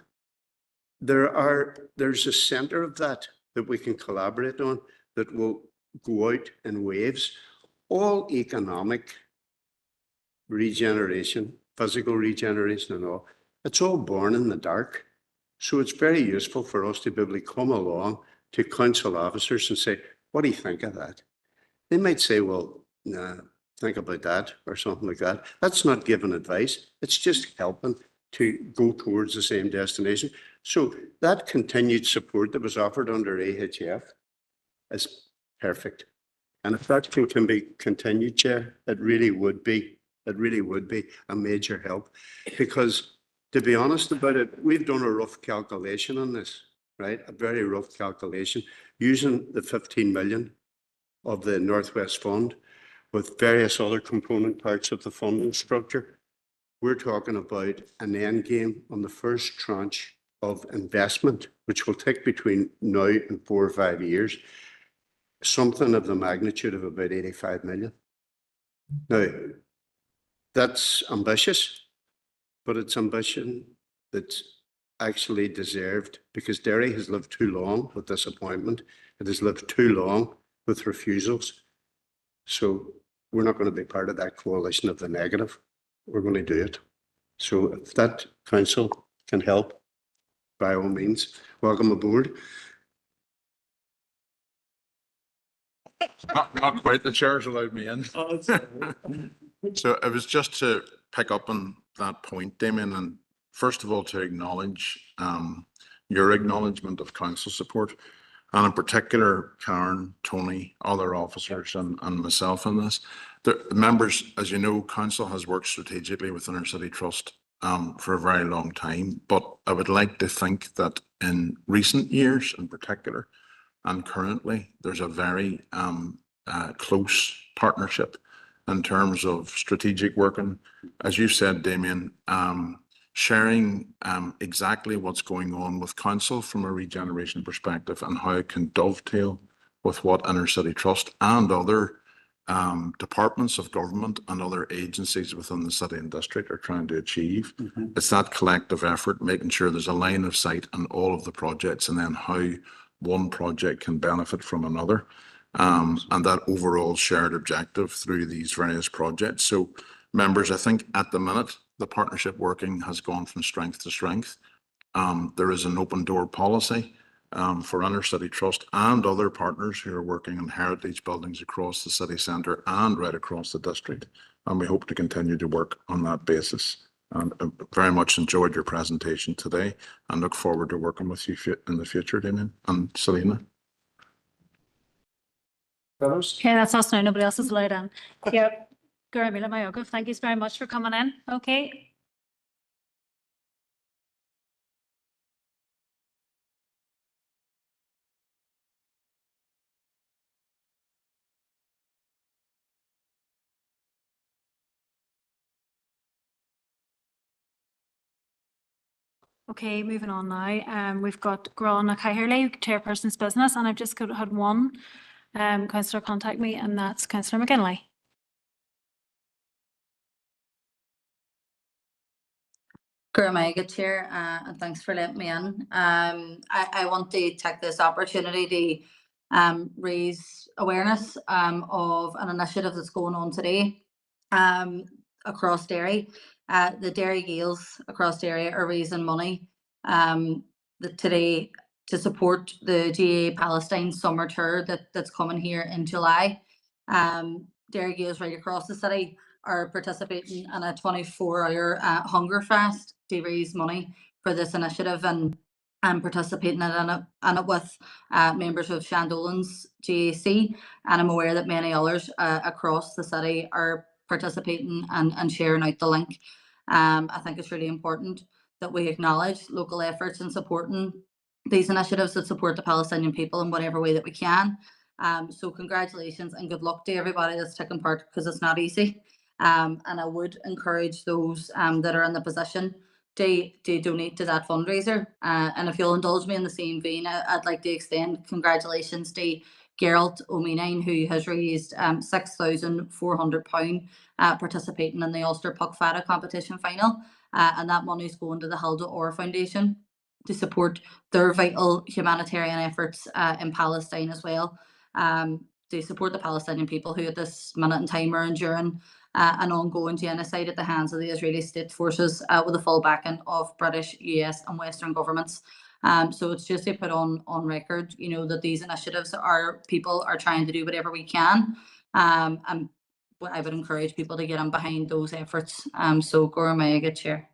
There's a center of that we can collaborate on that will go out in waves. All economic regeneration, physical regeneration and all, it's all born in the dark. So it's very useful for us to be able to come along to council officers and say, what do you think of that? They might say, well, nah, think about that or something like that. That's not giving advice. It's just helping to go towards the same destination. So that continued support that was offered under AHF is perfect. And if that can be continued, Chair, it really would be a major help. Because to be honest about it, we've done a rough calculation on this, right? A very rough calculation using the 15 million of the Northwest Fund with various other component parts of the funding structure. We're talking about an end game on the first tranche of investment, which will take between now and 4 or 5 years, something of the magnitude of about 85 million. Now, that's ambitious, but it's ambition that's actually deserved, because Derry has lived too long with disappointment. It has lived too long with refusals. So we're not going to be part of that coalition of the negative. We're going to do it. So if that council can help, by all means, welcome aboard. Not quite, the chair's allowed me in. So it was just to pick up on that point, Damien, and first of all, to acknowledge your acknowledgement of council support, and in particular, Karen, Tony, other officers and myself in this. The members, as you know, council has worked strategically with Inner City Trust for a very long time, but I would like to think that in recent years in particular, and currently, there's a very close partnership in terms of strategic working. As you said, Damien, sharing exactly what's going on with council from a regeneration perspective and how it can dovetail with what Inner City Trust and other departments of government and other agencies within the city and district are trying to achieve. It's that collective effort, making sure there's a line of sight on all of the projects and then how one project can benefit from another, and that overall shared objective through these various projects. So members, I think at the minute, the partnership working has gone from strength to strength. There is an open door policy for Inner City Trust and other partners who are working in heritage buildings across the city centre and right across the district. And we hope to continue to work on that basis. And I very much enjoyed your presentation today and look forward to working with you in the future, Damien and Selena. Okay, that's us now. Nobody else is allowed in. Yeah, Gurmila Mayogov, thank you very much for coming in. Okay. Okay, moving on now. We've got Grana Caherley, Chairperson's Business, and I've just had one councillor contact me, and that's Councillor McGinley. Good Chair, and thanks for letting me in. I want to take this opportunity to raise awareness of an initiative that's going on today across Derry. The Derry Gaels across Derry are raising money today to support the GA Palestine summer tour that's coming here in July. Dairy Gaels right across the city are participating in a 24-hour hunger fast to raise money for this initiative, and participating in it with members of Shandolan's GAC, and I'm aware that many others across the city are participating and sharing out the link. I think it's really important that we acknowledge local efforts in supporting these initiatives that support the Palestinian people in whatever way that we can. So congratulations and good luck to everybody that's taken part, because it's not easy. And I would encourage those that are in the position to donate to that fundraiser. And if you'll indulge me in the same vein, I'd like to extend congratulations to Gerald O'Meanine, who has raised £6,400 participating in the Ulster Puck Fada competition final. And that money is going to the Hilda Orr Foundation to support their vital humanitarian efforts in Palestine as well. To support the Palestinian people who at this minute in time are enduring an ongoing genocide at the hands of the Israeli state forces with the full backing of British, US and Western governments. So it's just to put on record, you know, that these initiatives people are trying to do whatever we can. And I would encourage people to get in behind those efforts. So Gora Maya, Chair.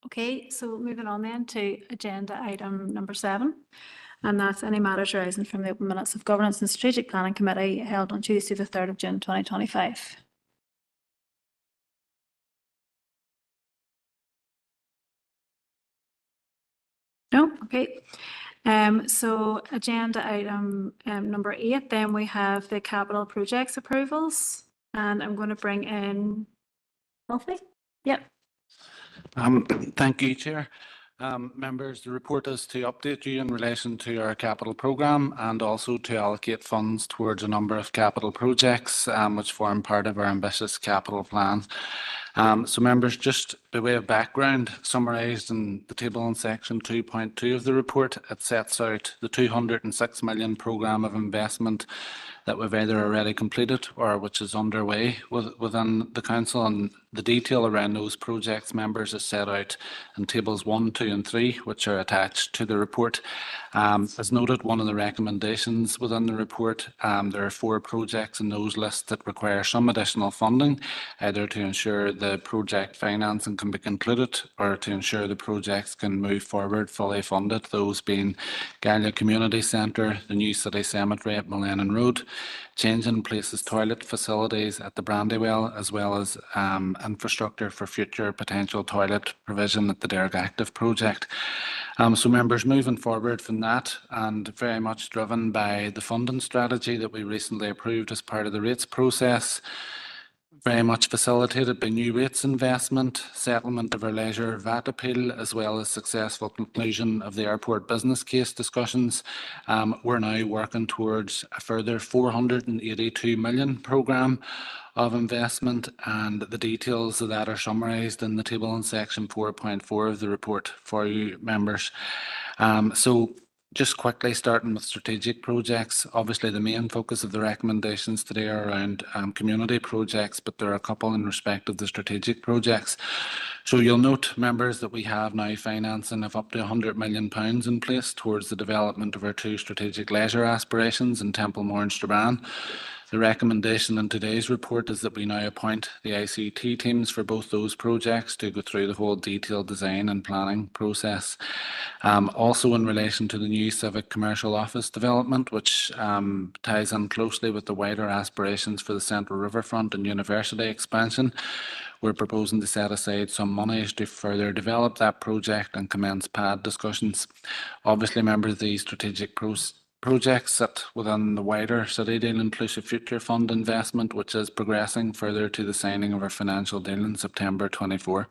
Okay, so moving on then to agenda item number 7, and that's any matters arising from the open minutes of Governance and Strategic Planning Committee held on Tuesday, the 3rd of June 2025. No, okay. So agenda item number 8, then we have the capital projects approvals, and I'm going to bring in Alfie. Yep. Thank you, Chair. Members, the report is to update you in relation to our capital programme and also to allocate funds towards a number of capital projects which form part of our ambitious capital plan. So members, just by way of background, summarised in the table in section 2.2 of the report, it sets out the 206 million programme of investment that we've either already completed or which is underway within the council, and the detail around those projects, members, is set out in tables 1, 2 and 3, which are attached to the report. As noted, one of the recommendations within the report, there are 4 projects in those lists that require some additional funding, either to ensure the project financing can be concluded or to ensure the projects can move forward fully funded, those being Gallia Community Centre, the new city cemetery at Mullennan Road, changing places toilet facilities at the Brandywell, as well as infrastructure for future potential toilet provision at the Derg Active project. So members, moving forward from that, and very much driven by the funding strategy that we recently approved as part of the rates process, very much facilitated by new rates investment, settlement of our leisure VAT appeal, as well as successful conclusion of the airport business case discussions. We're now working towards a further 482 million programme of investment, and the details of that are summarised in the table in section 4.4 of the report for you, members. So just quickly starting with strategic projects, obviously the main focus of the recommendations today are around community projects, but there are a couple in respect of the strategic projects. So you'll note, members, that we have now financing of up to £100 million in place towards the development of our 2 strategic leisure aspirations in Templemore and Strabane. The recommendation in today's report is that we now appoint the ICT teams for both those projects to go through the whole detailed design and planning process. Also in relation to the new civic commercial office development, which ties in closely with the wider aspirations for the Central Riverfront and university expansion, we're proposing to set aside some money to further develop that project and commence pad discussions. Obviously, members, these strategic projects sit within the wider City Deal Inclusive Future Fund investment, which is progressing further to the signing of our financial deal in September 24.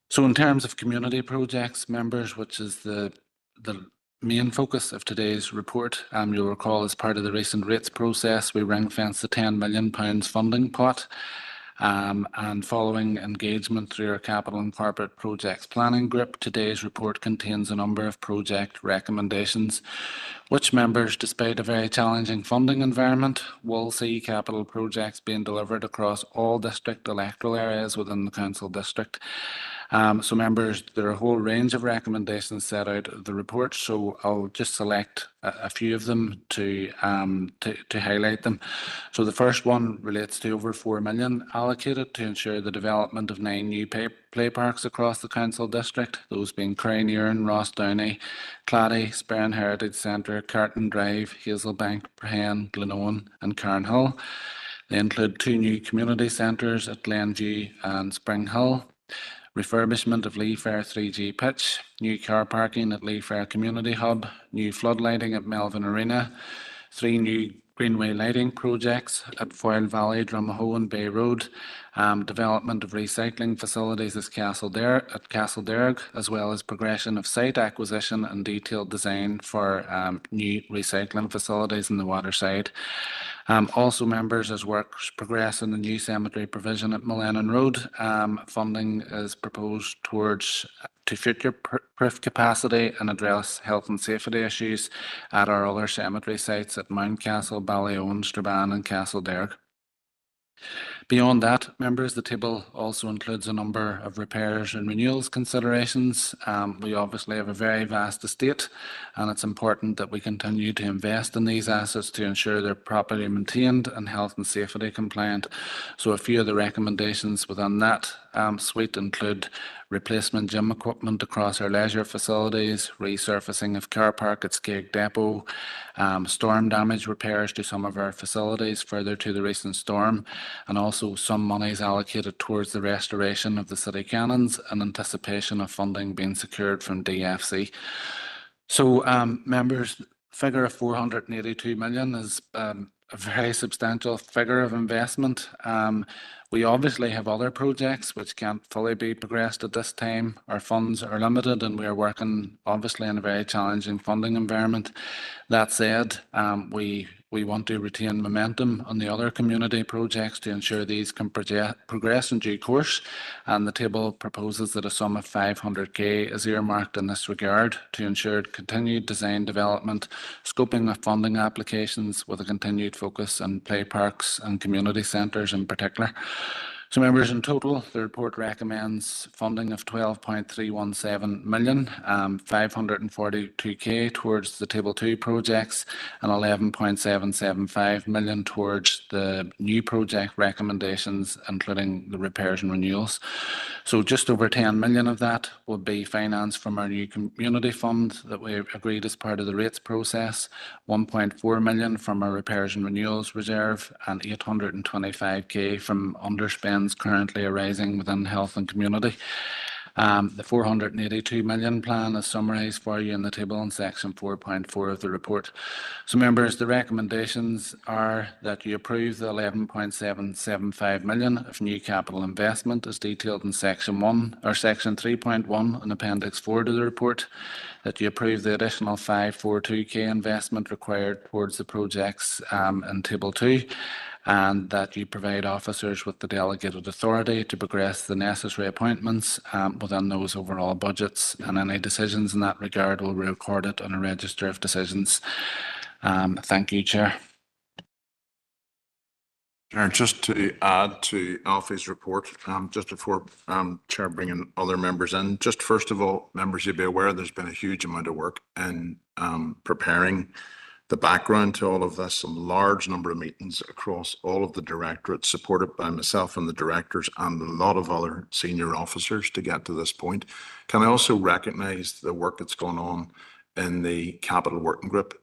So in terms of community projects, members, which is the main focus of today's report, you'll recall as part of the recent rates process, we ring-fenced the £10 million funding pot. And following engagement through our Capital and Corporate Projects Planning Group, today's report contains a number of project recommendations. which members, despite a very challenging funding environment, will see capital projects being delivered across all district electoral areas within the council district. So members, there are a whole range of recommendations set out of the report, so I'll just select a few of them to highlight them. So the first one relates to over 4 million allocated to ensure the development of 9 new play parks across the council district, those being Crownierin, Ross Downey, Clady, Sperrin Heritage Centre, Carton Drive, Hazelbank, Prehen, Glenowan and Carnhill. They include 2 new community centres at Glenview and Spring Hill, refurbishment of Lee Fair 3G pitch, new car parking at Lee Fair Community Hub, new floodlighting at Melvin Arena, 3 new greenway lighting projects at Foyle Valley, Drumahoe and Bay Road, development of recycling facilities at Castle Derg, as well as progression of site acquisition and detailed design for new recycling facilities in the waterside. Also, members, as works progress in the new cemetery provision at Mullennan Road, funding is proposed to future-proof capacity and address health and safety issues at our other cemetery sites at Mountcastle, Ballyowen, Strabane and Castle Derg. Beyond that, members, the table also includes a number of repairs and renewals considerations. We obviously have a very vast estate, and it's important that we continue to invest in these assets to ensure they're properly maintained and health and safety compliant. So a few of the recommendations within that suite include replacement gym equipment across our leisure facilities, resurfacing of car park at Skeg Depot, storm damage repairs to some of our facilities further to the recent storm, and also some monies allocated towards the restoration of the city cannons in anticipation of funding being secured from DFC. So members, figure of 482 million is a very substantial figure of investment. We obviously have other projects which can't fully be progressed at this time. Our funds are limited and we are working obviously in a very challenging funding environment. That said, we want to retain momentum on the other community projects to ensure these can progress in due course, and the table proposes that a sum of 500k is earmarked in this regard to ensure continued design development, scoping of funding applications with a continued focus on play parks and community centres in particular. So members, in total, the report recommends funding of 12.317 million, 542k towards the Table 2 projects and 11.775 million towards the new project recommendations, including the repairs and renewals. So just over 10 million of that will be financed from our new community fund that we agreed as part of the rates process, 1.4 million from our repairs and renewals reserve, and 825k from underspend currently arising within health and community. The 482 million plan is summarised for you in the table in section 4.4 of the report. So members, the recommendations are that you approve the 11.775 million of new capital investment as detailed in section 1 or section 3.1 in appendix 4 to the report, that you approve the additional 542k investment required towards the projects in table 2, and that you provide officers with the delegated authority to progress the necessary appointments within those overall budgets, and any decisions in that regard will be recorded on a register of decisions. Thank you, Chair. Chair, just to add to Alfie's report, just before Chair bringing other members in, just first of all, members, you'll be aware there's been a huge amount of work in preparing the background to all of this, a large number of meetings across all of the directorates supported by myself and the directors and a lot of other senior officers to get to this point. Can I also recognise the work that's gone on in the capital working group,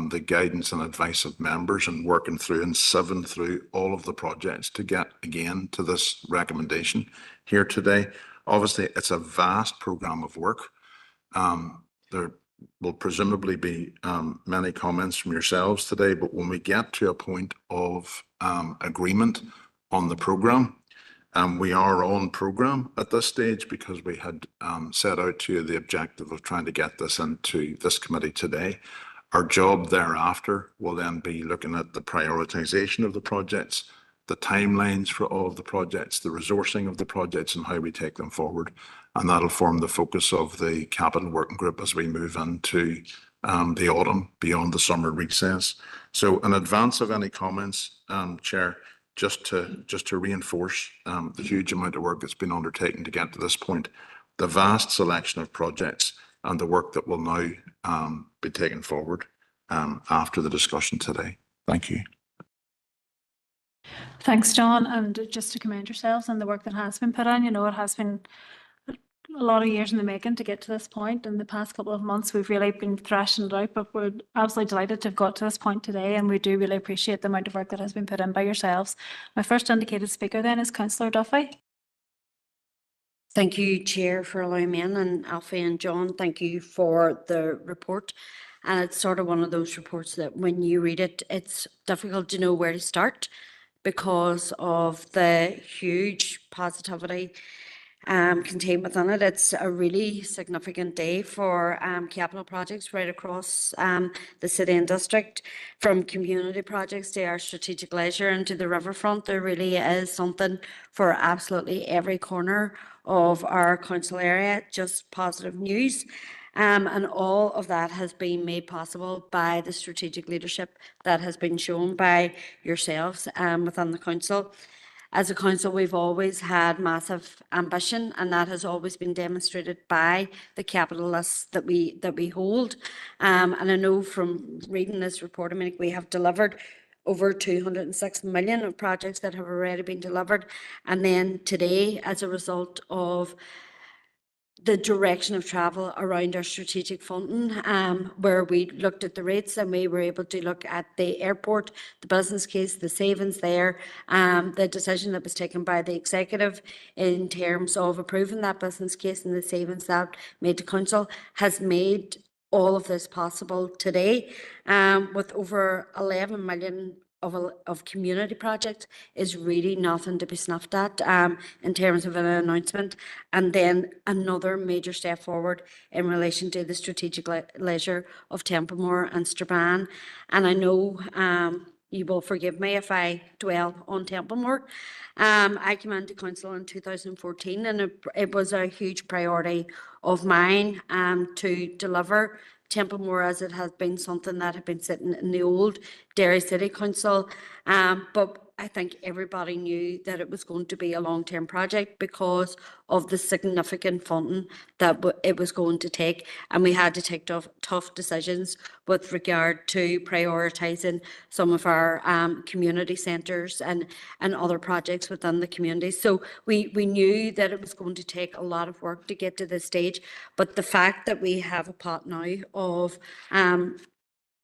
the guidance and advice of members and working through and sieving through all of the projects to get again to this recommendation here today. Obviously, it's a vast programme of work. There will presumably be many comments from yourselves today, but when we get to a point of agreement on the programme, we are on programme at this stage because we had set out to you the objective of trying to get this into this committee today. Our job thereafter will then be looking at the prioritisation of the projects, the timelines for all of the projects, the resourcing of the projects and how we take them forward. And that'll form the focus of the capital working group as we move into the autumn beyond the summer recess. So in advance of any comments, Chair, just to reinforce the huge amount of work that's been undertaken to get to this point, the vast selection of projects and the work that will now be taken forward after the discussion today. Thank you. Thanks, John. And just to commend yourselves on the work that has been put on. You know, it has been a lot of years in the making to get to this point. In the past couple of months, we've really been thrashing it out, but we're absolutely delighted to have got to this point today. And we do really appreciate the amount of work that has been put in by yourselves. My first indicated speaker then is Councillor Duffy. Thank you, Chair, for allowing me in, and Alfie and John, thank you for the report. And it's sort of one of those reports that when you read it, it's difficult to know where to start because of the huge positivity contained within it. It's a really significant day for capital projects right across the city and district, from community projects to our strategic leisure and to the riverfront. There really is something for absolutely every corner of our council area, just positive news. And all of that has been made possible by the strategic leadership that has been shown by yourselves within the council. As a council, we've always had massive ambition, and that has always been demonstrated by the capital lists that we hold. And I know from reading this report, I mean, we have delivered over 206 million of projects that have already been delivered. And then today, as a result of the direction of travel around our strategic funding, where we looked at the rates and we were able to look at the airport, the business case, the savings there, the decision that was taken by the executive in terms of approving that business case and the savings that made to council has made all of this possible today, with over 11 million of community projects is really nothing to be snuffed at in terms of an announcement. And then another major step forward in relation to the strategic leisure of Templemore and Strabane. And I know you will forgive me if I dwell on Templemore. I came into council in 2014, and it was a huge priority of mine to deliver Templemore, as it has been something that had been sitting in the old Derry City Council. But I think everybody knew that it was going to be a long-term project because of the significant funding that it was going to take. And we had to take tough decisions with regard to prioritising some of our community centres and other projects within the community. So we knew that it was going to take a lot of work to get to this stage. But the fact that we have a pot now of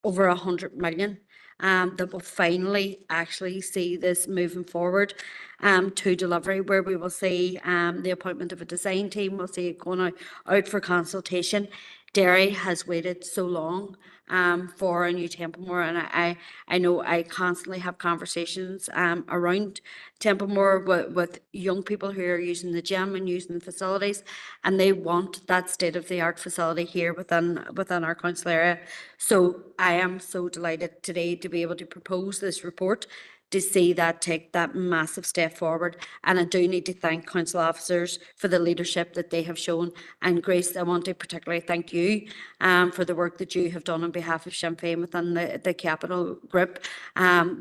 over 100 million that will finally actually see this moving forward to delivery, where we will see the appointment of a design team, we'll see it going out for consultation. Derry has waited so long for a new Templemore, and I know I constantly have conversations around Templemore with young people who are using the gym and using the facilities, and they want that state-of-the-art facility here within our council area. So I am so delighted today to be able to propose this report to see that take that massive step forward. And I do need to thank council officers for the leadership that they have shown. And Grace, I want to particularly thank you for the work that you have done on behalf of Sinn Féin within the capital group.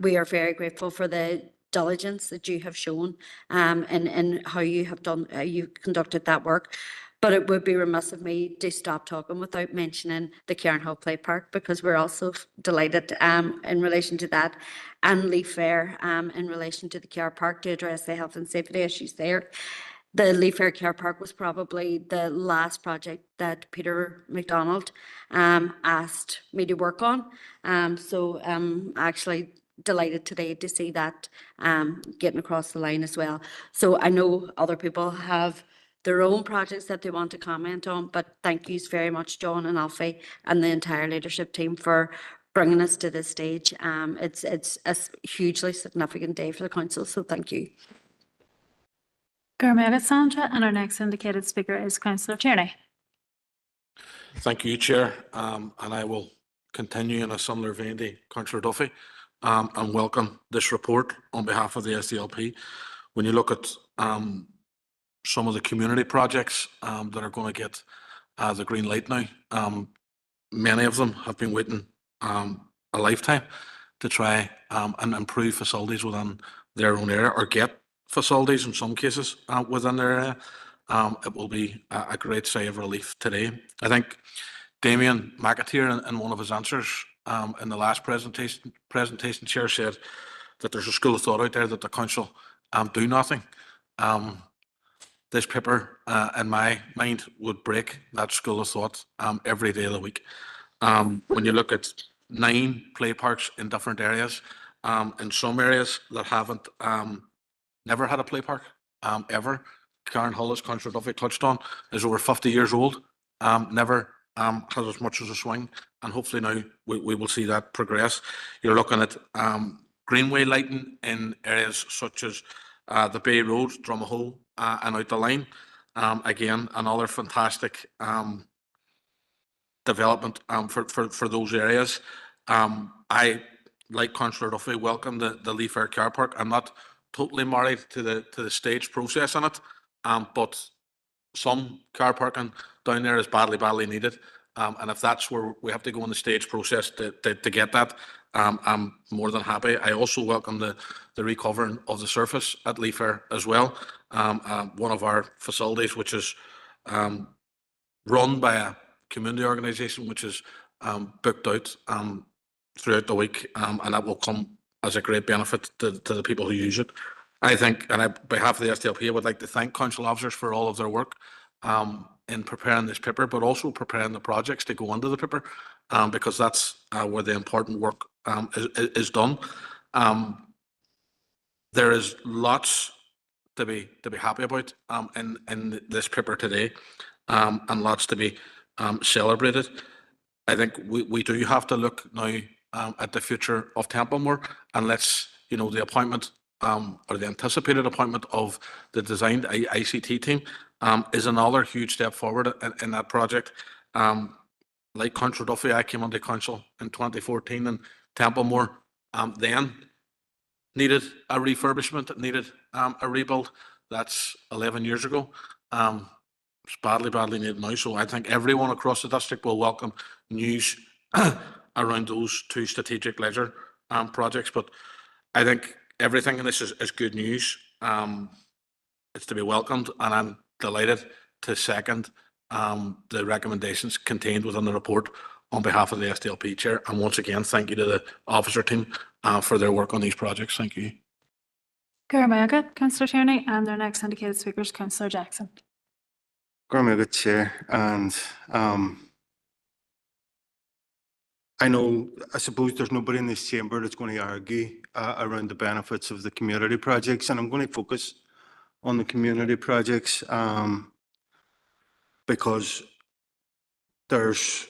We are very grateful for the diligence that you have shown in how you have conducted that work. But it would be remiss of me to stop talking without mentioning the Cairnhill Play Park, because we're also delighted in relation to that, and Leaf Fair in relation to the car park, to address the health and safety issues there. The Leaf Fair car park was probably the last project that Peter McDonald asked me to work on. So I'm actually delighted today to see that getting across the line as well. So I know other people have their own projects that they want to comment on, but thank yous very much, John and Alfie and the entire leadership team, for bringing us to this stage. It's a hugely significant day for the council, so thank you. Gurmaga Sandra, and our next indicated speaker is Councillor Tierney. Thank you, Chair. And I will continue in a similar vein to Councillor Duffy and welcome this report on behalf of the SDLP. When you look at some of the community projects that are going to get the green light now, many of them have been waiting a lifetime to try and improve facilities within their own area, or get facilities in some cases within their area. It will be a great sigh of relief today. I think Damien McAteer, in one of his answers in the last presentation, Chair, said that there's a school of thought out there that the council do nothing. This paper, in my mind, would break that school of thought every day of the week. When you look at 9 play parks in different areas, in some areas that haven't never had a play park ever. Karen Hull, as Councillor Duffy touched on, is over 50 years old, never has as much as a swing, and hopefully now we will see that progress. You're looking at greenway lighting in areas such as the Bay Road, Drumahoe, and out the line. Again, another fantastic development for those areas. I, like Councillor Duffy, welcome the Lee Fair car park. I'm not totally married to the stage process in it, but some car parking down there is badly needed. And if that's where we have to go in the stage process to get that, I'm more than happy. I also welcome the recovering of the surface at Lee Fair as well. One of our facilities, which is run by a community organisation, which is booked out throughout the week, and that will come as a great benefit to the people who use it. I think, and on behalf of the SDLP, I would like to thank council officers for all of their work in preparing this paper, but also preparing the projects to go into the paper, because that's where the important work is done. There is lots to be happy about in this paper today, and lots to be celebrated. I think we do have to look now at the future of Templemore, and the appointment or the anticipated appointment of the designed ICT team is another huge step forward in that project. Like Councillor Duffy, I came onto council in 2014, and Templemore then needed a refurbishment, it needed a rebuild. That's 11 years ago. It's badly needed now. So I think everyone across the district will welcome news around those 2 strategic leisure projects. But I think everything in this is good news. It's to be welcomed, and I'm delighted to second the recommendations contained within the report on behalf of the SDLP Chair. And once again, thank you to the officer team for their work on these projects. Thank you. Garamaga, Councillor Tierney, and their next indicated speaker is Councillor Jackson. Good Chair, and I suppose there's nobody in this chamber that's going to argue around the benefits of the community projects, and I'm going to focus on the community projects because there's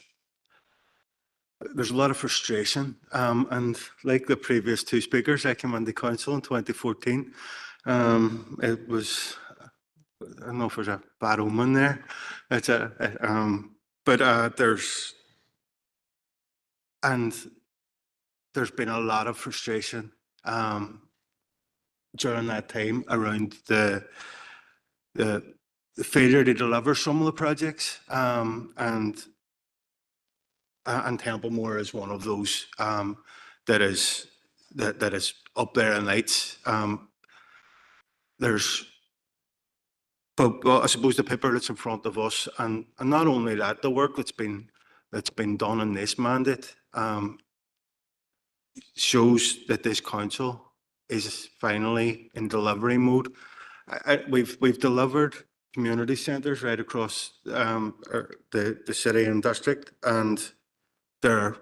a lot of frustration, and like the previous 2 speakers, I came on the council in 2014. It was, I don't know if there's a bad omen there. It's there's been a lot of frustration during that time around the failure to deliver some of the projects, and Templemore is one of those that is up there in lights. But I suppose the paper that's in front of us, and not only that, the work that's been done in this mandate shows that this council is finally in delivery mode. We've delivered community centres right across the city and district, and they're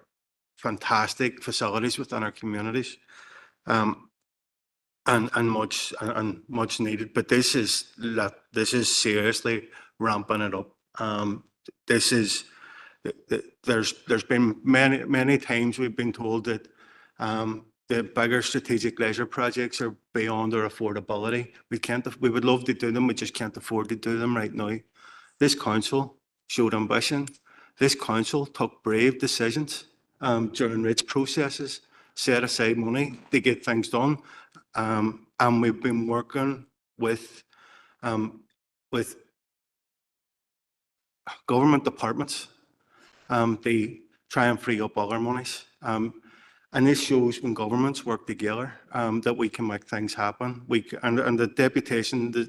fantastic facilities within our communities, and much needed. But this is seriously ramping it up. There's been many times we've been told that the bigger strategic leisure projects are beyond our affordability. We would love to do them, we just can't afford to do them right now. This council showed ambition. This council took brave decisions during rich processes, set aside money to get things done, and we've been working with government departments. The try and free up other monies. And this shows when governments work together that we can make things happen. And the deputation that,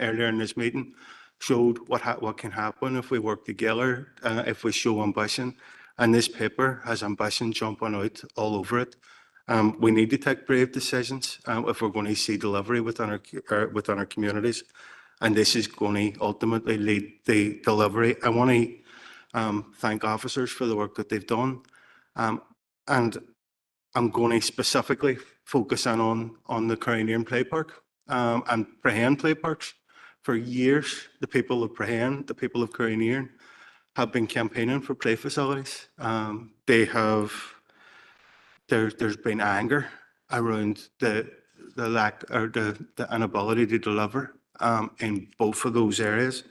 earlier in this meeting showed what can happen if we work together, if we show ambition. And this paper has ambition jumping out all over it. We need to take brave decisions if we're going to see delivery within our communities. And this is going to ultimately lead the delivery. I want to thank officers for the work that they've done. And I'm going to specifically focus in on the Carinairn Play Park and Prahen Play Parks. For years, the people of Prahen, the people of Carinairn, have been campaigning for play facilities. There's been anger around the lack or the inability to deliver in both of those areas,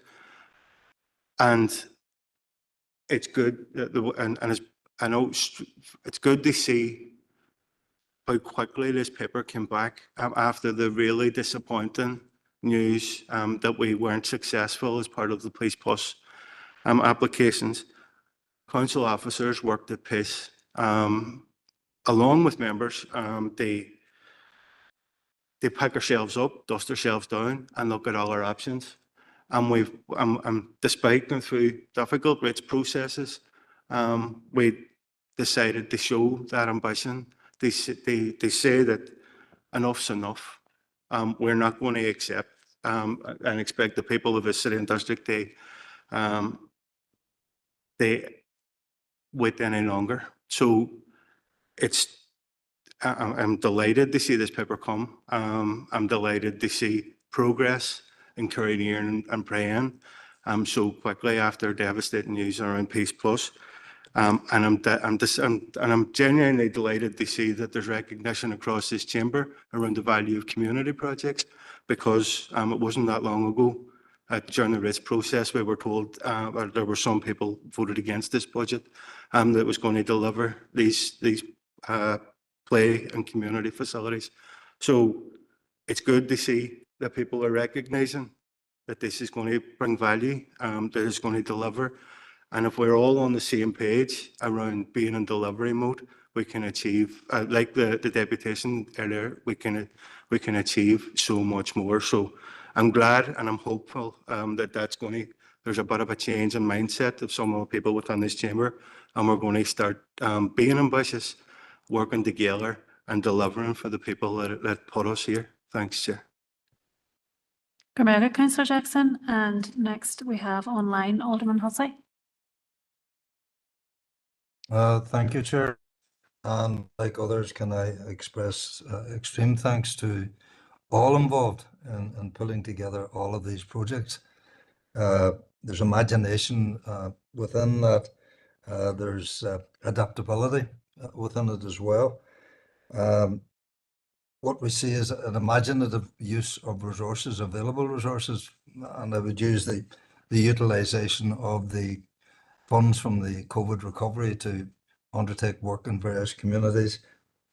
and it's good. I know it's good to see how quickly this paper came back after the really disappointing news that we weren't successful as part of the Police Plus applications. Council officers worked at pace. Along with members, they pick ourselves up, dust ourselves down, and look at all our options. And despite going through difficult rates processes, we decided to show that ambition. They say that enough's enough. We're not going to accept and expect the people of the city and district they wait any longer. So I'm delighted to see this paper come. I'm delighted to see progress in Carinairn and Prahen so quickly after devastating news around Peace Plus. And I'm genuinely delighted to see that there's recognition across this chamber around the value of community projects, because it wasn't that long ago during the rates process we were told there were some people voted against this budget that was going to deliver these play and community facilities. So it's good to see that people are recognising that this is going to bring value, that it's going to deliver. And if we're all on the same page around being in delivery mode, we can achieve, like the deputation earlier, we can achieve so much more. So I'm glad and I'm hopeful that there's a bit of a change in mindset of some of the people within this chamber, and we're going to start being ambitious, working together and delivering for the people that put us here. Thanks, Chair. Good, Councillor Jackson. And next we have online Alderman Hussey. Thank you, Chair. And like others, can I express extreme thanks to all involved in pulling together all of these projects. There's imagination within that. There's adaptability within it as well. What we see is an imaginative use of resources, available resources, and I would use the utilisation of the funds from the COVID recovery to undertake work in various communities.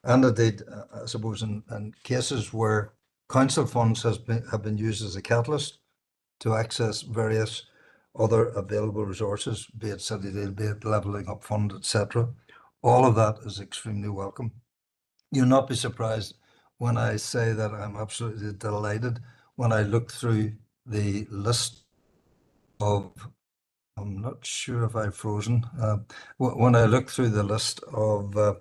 And indeed, I suppose in cases where council funds have been used as a catalyst to access various other available resources, be it City Deal, be it Levelling Up Fund, etc. All of that is extremely welcome. You'll not be surprised when I say that I'm absolutely delighted when I look through the list of, I'm not sure if I've frozen, when I look through the list of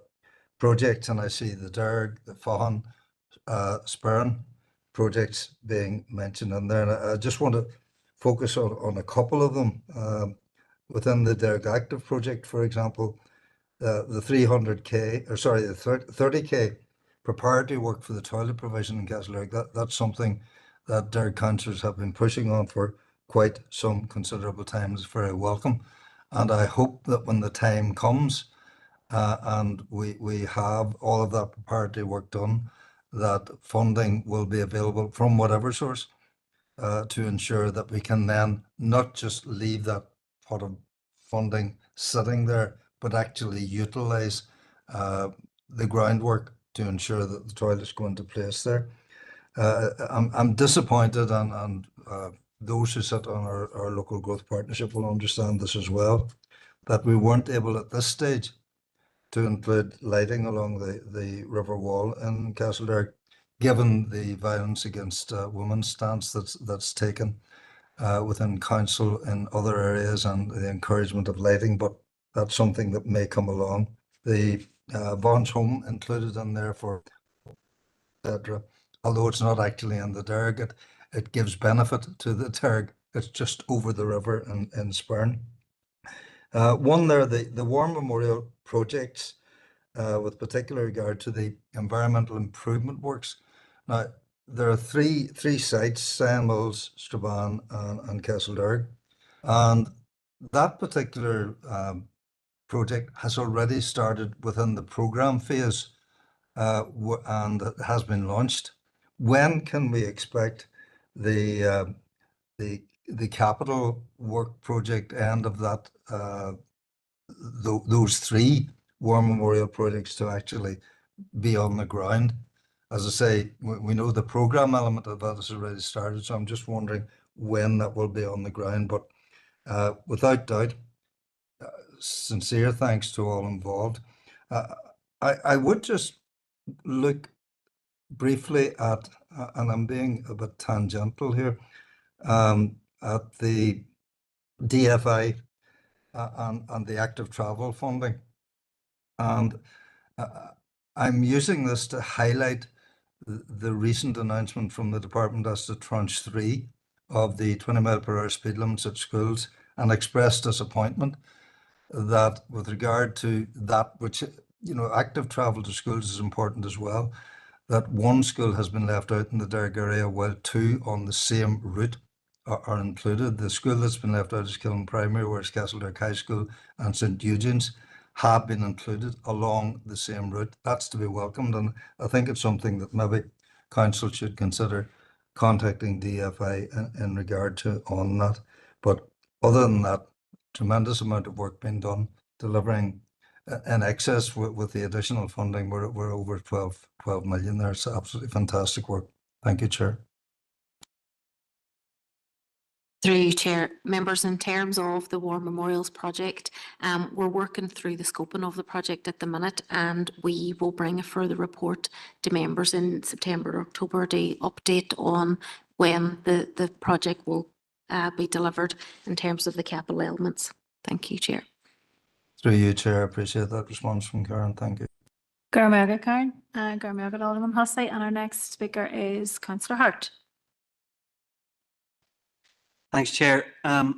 projects and I see the Derg, the Fahan, Sperrin projects being mentioned in there, and I just want to focus on a couple of them. Within the Derg Active project, for example, the 300k, or sorry, the 30k preparatory work for the toilet provision in Castlereagh, that's something that Derg councillors have been pushing on for quite some considerable time. Is very welcome, and I hope that when the time comes and we have all of that preparatory work done, that funding will be available from whatever source to ensure that we can then not just leave that pot of funding sitting there, but actually utilise the groundwork to ensure that the toilets go into place there. I'm disappointed, and those who sit on our local growth partnership will understand this as well, that we weren't able at this stage to include lighting along the river wall in Castleberg, given the violence against women stance that's taken within council in other areas and the encouragement of lighting, but that's something that may come along. The Vaughan's Home included in there for etc. Although it's not actually in the Derg, it gives benefit to the Derg. It's just over the river in Spurn. One there, the War Memorial projects, with particular regard to the environmental improvement works. Now, there are three sites, Cyan Mills, Strabane and Castleberg, and that particular project has already started within the programme phase and has been launched. When can we expect the capital work project end of that those three War Memorial projects to actually be on the ground? As I say, we know the programme element of that has already started, so I'm just wondering when that will be on the ground. But without doubt, sincere thanks to all involved. I would just look briefly at, and I'm being a bit tangential here, at the DFI and the active travel funding. And I'm using this to highlight the recent announcement from the department as to tranche 3 of the 20 mile per hour speed limits at schools, and express disappointment that with regard to that, which, you know, active travel to schools is important as well, that one school has been left out in the Derg area while two on the same route are included. The school that's been left out is Kiln Primary, whereas Castleberg High School and St Eugene's have been included along the same route. That's to be welcomed, and I think it's something that maybe council should consider contacting DFI in regard to on that. But other than that, tremendous amount of work being done, delivering in excess with the additional funding. We're over 12 million there. It's absolutely fantastic work. Thank you, Chair. Through you, Chair. Members, in terms of the War Memorials project, we're working through the scoping of the project at the minute, and we will bring a further report to members in September or October to update on when the project will be delivered in terms of the capital elements. Thank you, Chair. Through you, Chair. I appreciate that response from Karen. Thank you. Garmaga Karen, Garmaga Alderman Hussey, and our next speaker is Councillor Hart. Thanks, Chair. I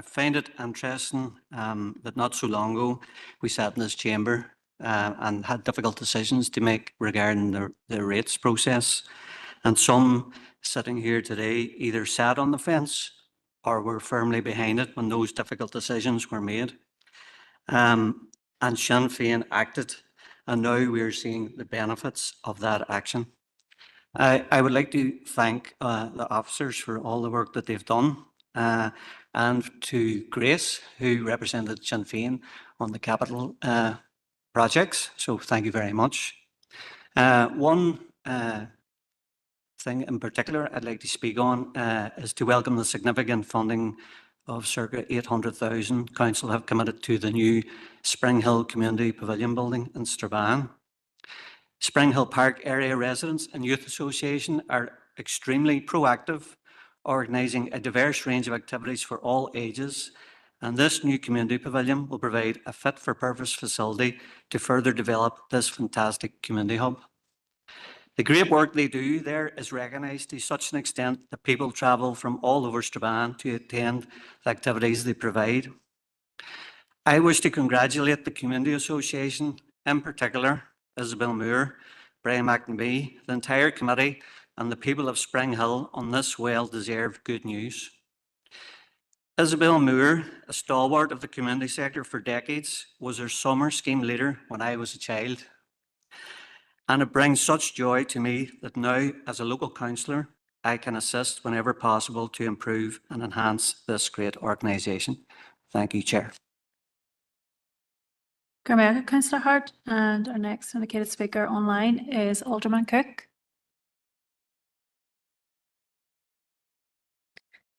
find it interesting that not so long ago we sat in this chamber and had difficult decisions to make regarding the rates process. And some sitting here today either sat on the fence or were firmly behind it when those difficult decisions were made. And Sinn Féin acted, and now we are seeing the benefits of that action. I would like to thank the officers for all the work that they've done, and to Grace, who represented Sinn Féin on the capital projects. So thank you very much. One thing in particular I'd like to speak on is to welcome the significant funding of circa 800,000 Council have committed to the new Spring Hill Community Pavilion building in Strabane. Spring Hill Park area residents and youth association are extremely proactive, organising a diverse range of activities for all ages, and this new community pavilion will provide a fit-for-purpose facility to further develop this fantastic community hub. The great work they do there is recognised to such an extent that people travel from all over Strabane to attend the activities they provide. I wish to congratulate the Community Association, in particular, Isabel Moore, Brian McNamee, the entire committee, and the people of Spring Hill on this well-deserved good news. Isabel Moore, a stalwart of the community sector for decades, was our summer scheme leader when I was a child. And it brings such joy to me that now, as a local councillor, I can assist whenever possible to improve and enhance this great organisation. Thank you, Chair. Garmaga, Councillor Hart, and our next indicated speaker online is Alderman Cook.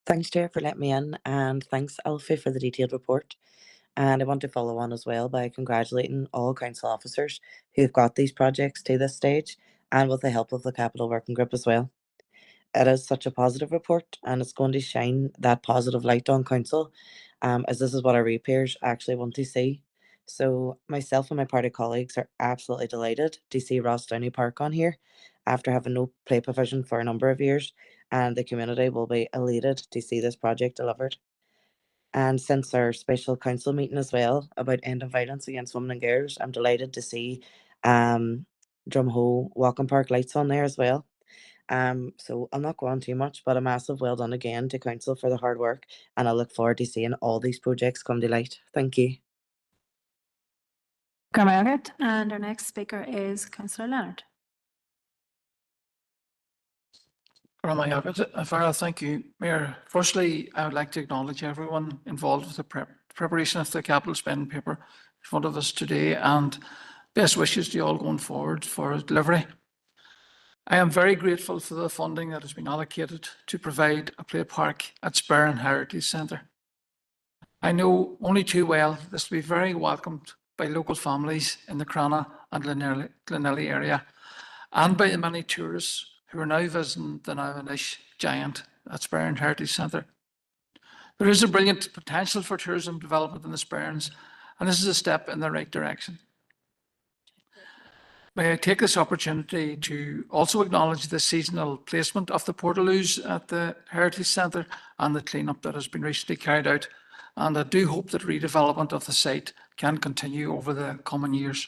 Thanks, Chair, for letting me in, and thanks, Alfie, for the detailed report. And I want to follow on as well by congratulating all council officers who have got these projects to this stage and with the help of the Capital Working Group as well. It is such a positive report and it's going to shine that positive light on council, as this is what our ratepayers actually want to see. So myself and my party colleagues are absolutely delighted to see Ross Downey Park on here after having no play provision for a number of years, and the community will be elated to see this project delivered. And since our special council meeting as well about ending violence against women and girls, I'm delighted to see Drumhole Walking Park lights on there as well. So I'll not go on too much, but a massive well done again to council for the hard work, and I look forward to seeing all these projects come to light. Thank you. Margaret, and our next speaker is Councillor Leonard. Thank you, Mayor. Firstly, I would like to acknowledge everyone involved with the preparation of the capital spending paper in front of us today, and best wishes to you all going forward for delivery. I am very grateful for the funding that has been allocated to provide a play park at Sperrin Heritage Centre. I know only too well this will be very welcomed by local families in the Crana and Glenelly area, and by the many tourists who are now visiting the now Anish giant at Sperrin Heritage Centre. There is a brilliant potential for tourism development in the Sperrins, and this is a step in the right direction. May I take this opportunity to also acknowledge the seasonal placement of the portaloos at the Heritage Centre and the cleanup that has been recently carried out, and I do hope that redevelopment of the site can continue over the coming years.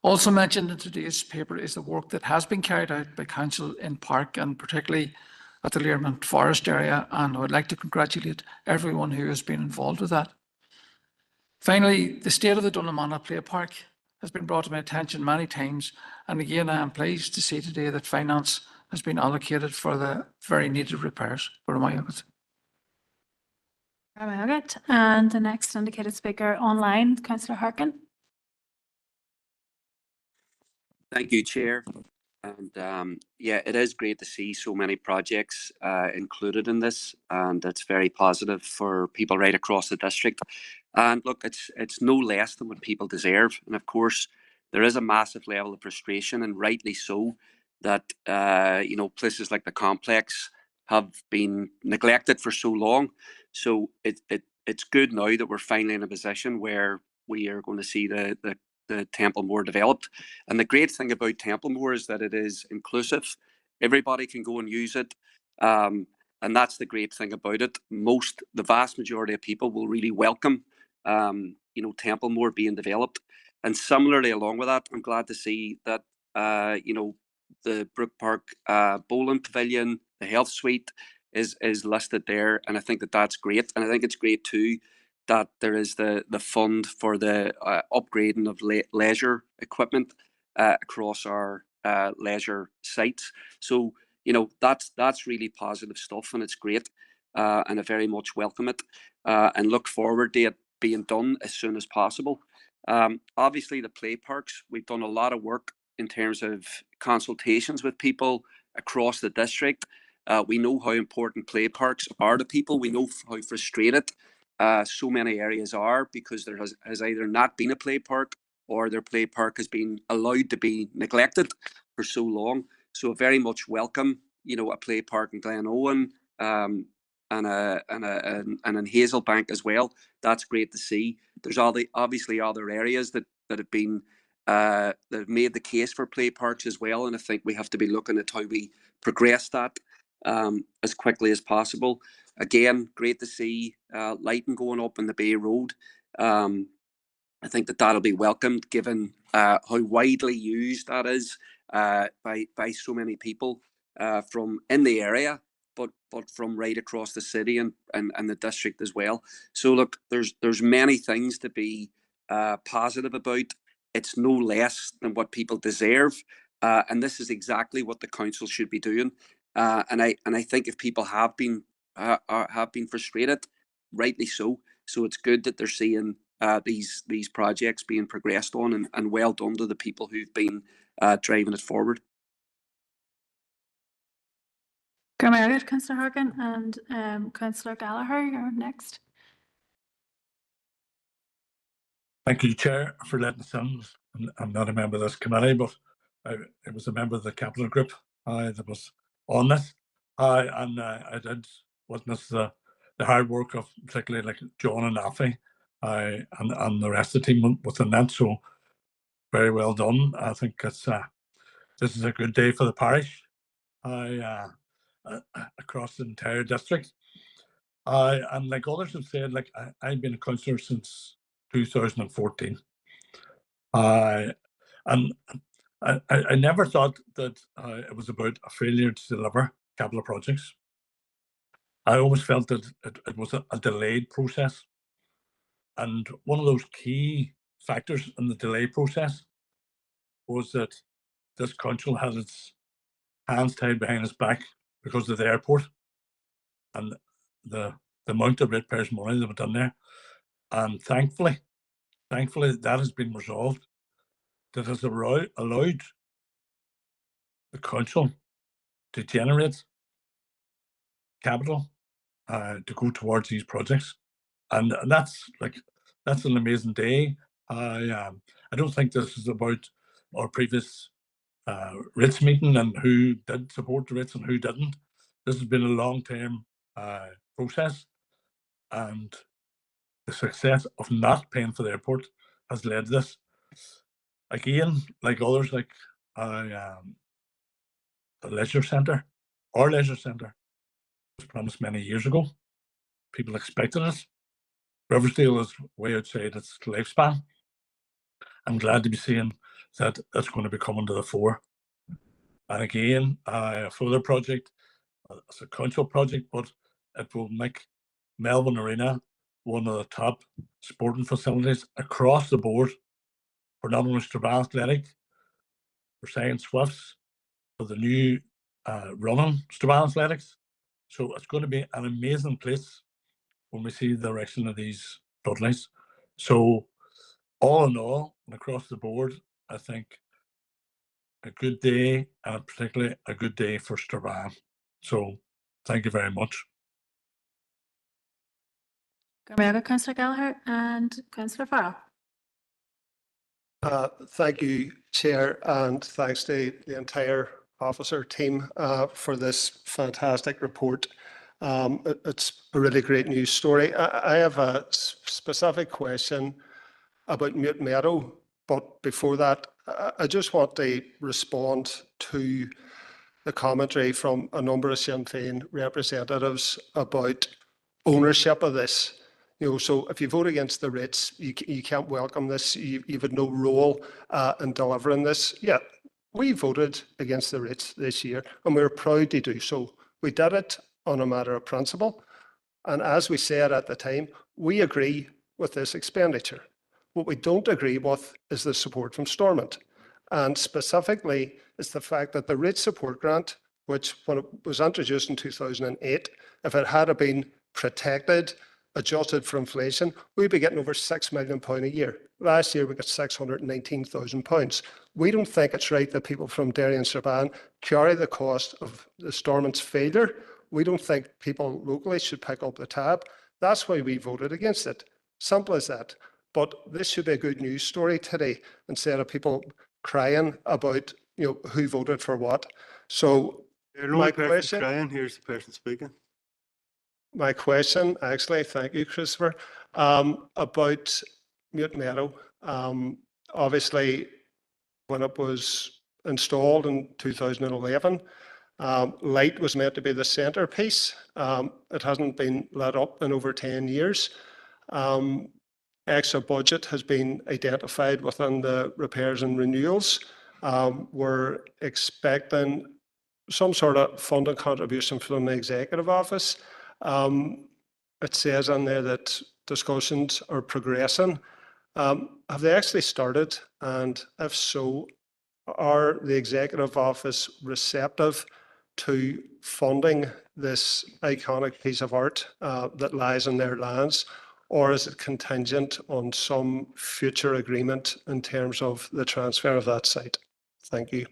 Also mentioned in today's paper is the work that has been carried out by Council in Park, and particularly at the Learmonth Forest area, and I would like to congratulate everyone who has been involved with that. Finally, the state of the Dunamana Play Park has been brought to my attention many times, and again I am pleased to see today that finance has been allocated for the very needed repairs. Margaret, and the next indicated speaker online, Councillor Harkin. Thank you, Chair. And yeah, it is great to see so many projects included in this, and it's very positive for people right across the district. And look, it's no less than what people deserve. And of course, there is a massive level of frustration, and rightly so, that you know, places like the complex have been neglected for so long. So it's good now that we're finally in a position where we are going to see the Templemore developed. And the great thing about Templemore is that it is inclusive. Everybody can go and use it. And that's the great thing about it. The vast majority of people will really welcome, you know, Templemore being developed. And similarly, along with that, I'm glad to see that, you know, the Brook Park Bowling Pavilion, the Health Suite is listed there. And I think that that's great. And I think it's great too that there is the fund for the upgrading of leisure equipment across our leisure sites. So, you know, that's really positive stuff, and it's great. And I very much welcome it and look forward to it being done as soon as possible. Obviously, the play parks, we've done a lot of work in terms of consultations with people across the district. We know how important play parks are to people. We know how frustrated so many areas are because there has either not been a play park or their play park has been allowed to be neglected for so long. So very much welcome, you know, a play park in Glenowen and in Hazelbank as well. That's great to see. There's obviously other areas that have been that have made the case for play parks as well, and I think we have to be looking at how we progress that as quickly as possible. Again, great to see lighting going up in the Bay Road. I think that that'll be welcomed given how widely used that is by so many people from in the area, but from right across the city and the district as well. So look, there's many things to be positive about. It's no less than what people deserve, and this is exactly what the council should be doing. And I think if people have been frustrated, rightly so. So it's good that they're seeing these projects being progressed on, and well done to the people who've been driving it forward. Margaret, Councillor Harkin, and Councillor Gallagher, you're next. Thank you, Chair, for letting us in. I'm not a member of this committee, but I was a member of the Capital Group that was on this. I did witness the hard work of particularly like John and Alfie and the rest of the team within that. So very well done. I think this is a good day for the parish across the entire district. And like others have said, like I've been a councillor since 2014. And I never thought that it was about a failure to deliver capital projects. I always felt that it was a delayed process. And one of those key factors in the delay process was that this council had its hands tied behind its back because of the airport and the amount of ratepayers' money that went in there. And thankfully that has been resolved. That has allowed the council to generate capital to go towards these projects, and that's an amazing day. I don't think this is about our previous rates meeting and who did support the rates and who didn't. This has been a long-term process, and the success of not paying for the airport has led to this. Again, like others, like the leisure centre, our leisure centre was promised many years ago. People expected it. Riversdale is way outside its lifespan. I'm glad to be seeing that that's going to be coming to the fore. And again, a further project, it's a council project, but it will make Melbourne Arena one of the top sporting facilities across the board for not only Strabane Athletic, for Science Swifts, for the new running Strabane Athletics. So it's going to be an amazing place when we see the direction of these floodlights. So all in all, and across the board, I think a good day, and particularly a good day for Strabane. So thank you very much. Councillor Gallagher and Councillor Farrell. Thank you, Chair, and thanks to the entire officer team for this fantastic report. It's a really great news story. I have a specific question about Mute Meadow, but before that, I just want to respond to the commentary from a number of Sinn Féin representatives about ownership of this. So if you vote against the rates, you can't welcome this. You've had no role in delivering this. Yeah, we voted against the rates this year, and we're proud to do so. We did it on a matter of principle. And as we said at the time, we agree with this expenditure. What we don't agree with is the support from Stormont. And specifically, is the fact that the rate support grant, which when it was introduced in 2008, if it had been protected, adjusted for inflation, we'd be getting over £6 million a year. Last year, we got £619,000. We don't think it's right that people from Derry and Strabane carry the cost of the Stormont's failure. We don't think people locally should pick up the tab. That's why we voted against it. Simple as that. But this should be a good news story today, instead of people crying about who voted for what. So my question, crying, here's the person speaking. My question, actually, thank you, Christopher, about Mute Meadow. Obviously, when it was installed in 2011, light was meant to be the centrepiece. It hasn't been lit up in over 10 years. Extra budget has been identified within the repairs and renewals. We're expecting some sort of funding contribution from the Executive Office. It says in there that discussions are progressing. Have they actually started? And if so, are the Executive Office receptive to funding this iconic piece of art that lies in their lands? Or is it contingent on some future agreement in terms of the transfer of that site? Thank you.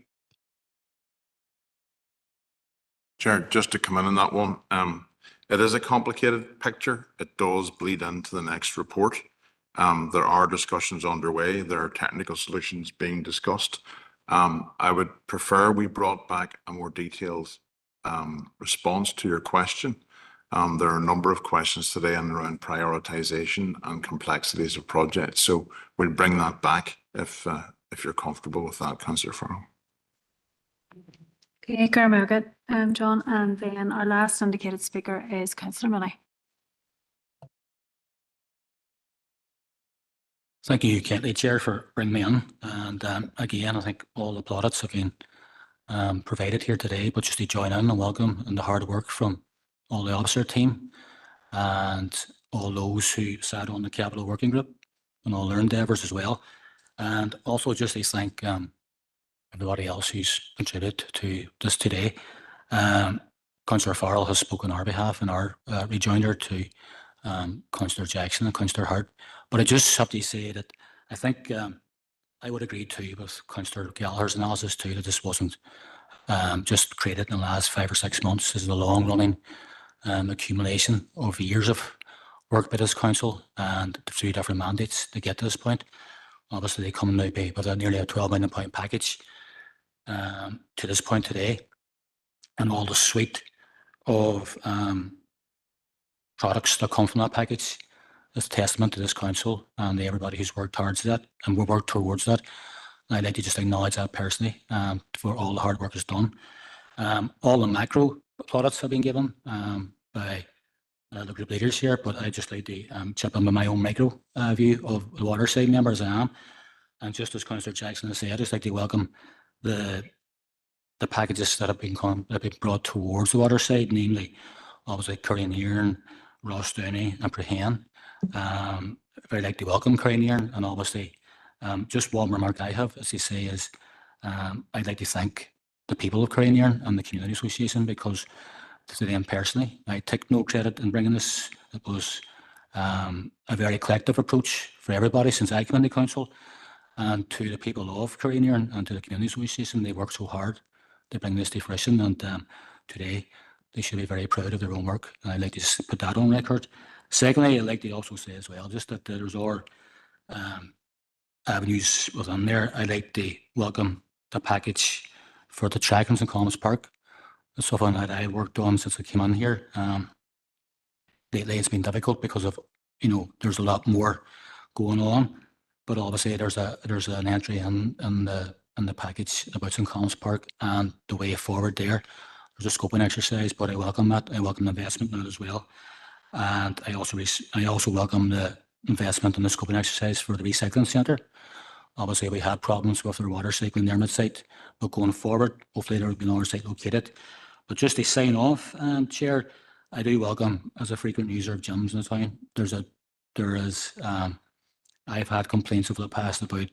Chair, just to come in on that one, it is a complicated picture. It does bleed into the next report. There are discussions underway. There are technical solutions being discussed. I would prefer we brought back a more detailed response to your question. There are a number of questions today and around prioritization and complexities of projects. So we'll bring that back if you're comfortable with that, Councillor Farrell. Okay, Garmagat, John, and then our last indicated speaker is Councillor Money. Thank you, Katie, Chair, for bringing me in. And again, I think all the plaudits have been provided here today, but just to join in and welcome and the hard work from all the officer team and all those who sat on the Capital Working Group and all their endeavours as well. And also just to thank everybody else who's contributed to this today. Councillor Farrell has spoken on our behalf in our rejoinder to Councillor Jackson and Councillor Hart. But I just have to say that I think I would agree too with Councillor Gallagher's analysis too, that this wasn't just created in the last 5 or 6 months. This is a long running accumulation of years of work by this council and 3 different mandates to get to this point. Obviously, they come now with nearly a £12 million package to this point today, and all the suite of products that come from that package is a testament to this council and everybody who's worked hard to that, and we work towards that. And I'd like to just acknowledge that personally for all the hard work is done. All the macro plaudits have been given by the group leaders here, but I'd just like to chip in with my own micro view of the waterside member as I am. And just as Councillor Jackson has said, I'd just like to welcome the packages that have been brought towards the waterside, namely obviously Currienairn, Ross Downey and Prehane. Very like to welcome Currienairn, and obviously just one remark I have, as you say, is I'd like to thank the people of Currienairn and the Community Association, because to them personally, I take no credit in bringing this. It was a very collective approach for everybody since I came into council, and to the people of Currienairn and to the Community Association, they worked so hard to bring this to fruition, and today they should be very proud of their own work, and I'd like to put that on record. Secondly, I'd like to also say as well, just that there's other avenues within there. I'd like to welcome the package for the Trackings in Commons Park. It's something that I worked on since I came in here. Lately it's been difficult because of, there's a lot more going on, but obviously there's an entry in the package about St. Commons Park and the way forward there. There's a scoping exercise, but I welcome that. I welcome the investment in it as well. And I also welcome the investment in the scoping exercise for the recycling centre. Obviously, we had problems with our water cycling there at site, but going forward, hopefully there will be another site located. But just to sign off, Chair, I do welcome, as a frequent user of gyms in the town, I've had complaints over the past about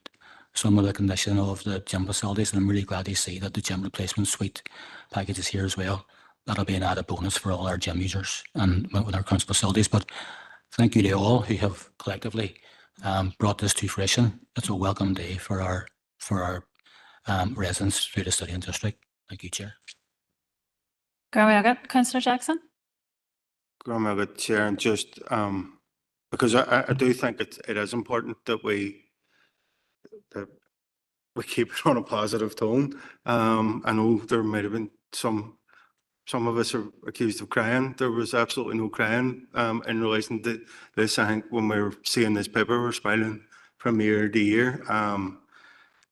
some of the condition of the gym facilities, and I'm really glad to see that the gym replacement suite package is here as well. That'll be an added bonus for all our gym users and with our council facilities. But thank you to all who have collectively brought this to fruition. It's a welcome day for our residents through the city and district. Thank you, Chair. Councillor Jackson. Chair, and just because I do think it is important that we keep it on a positive tone. I know there might have been some of us are accused of crying. There was absolutely no crying in relation to this. I think when we were seeing this paper, we're smiling from year to year.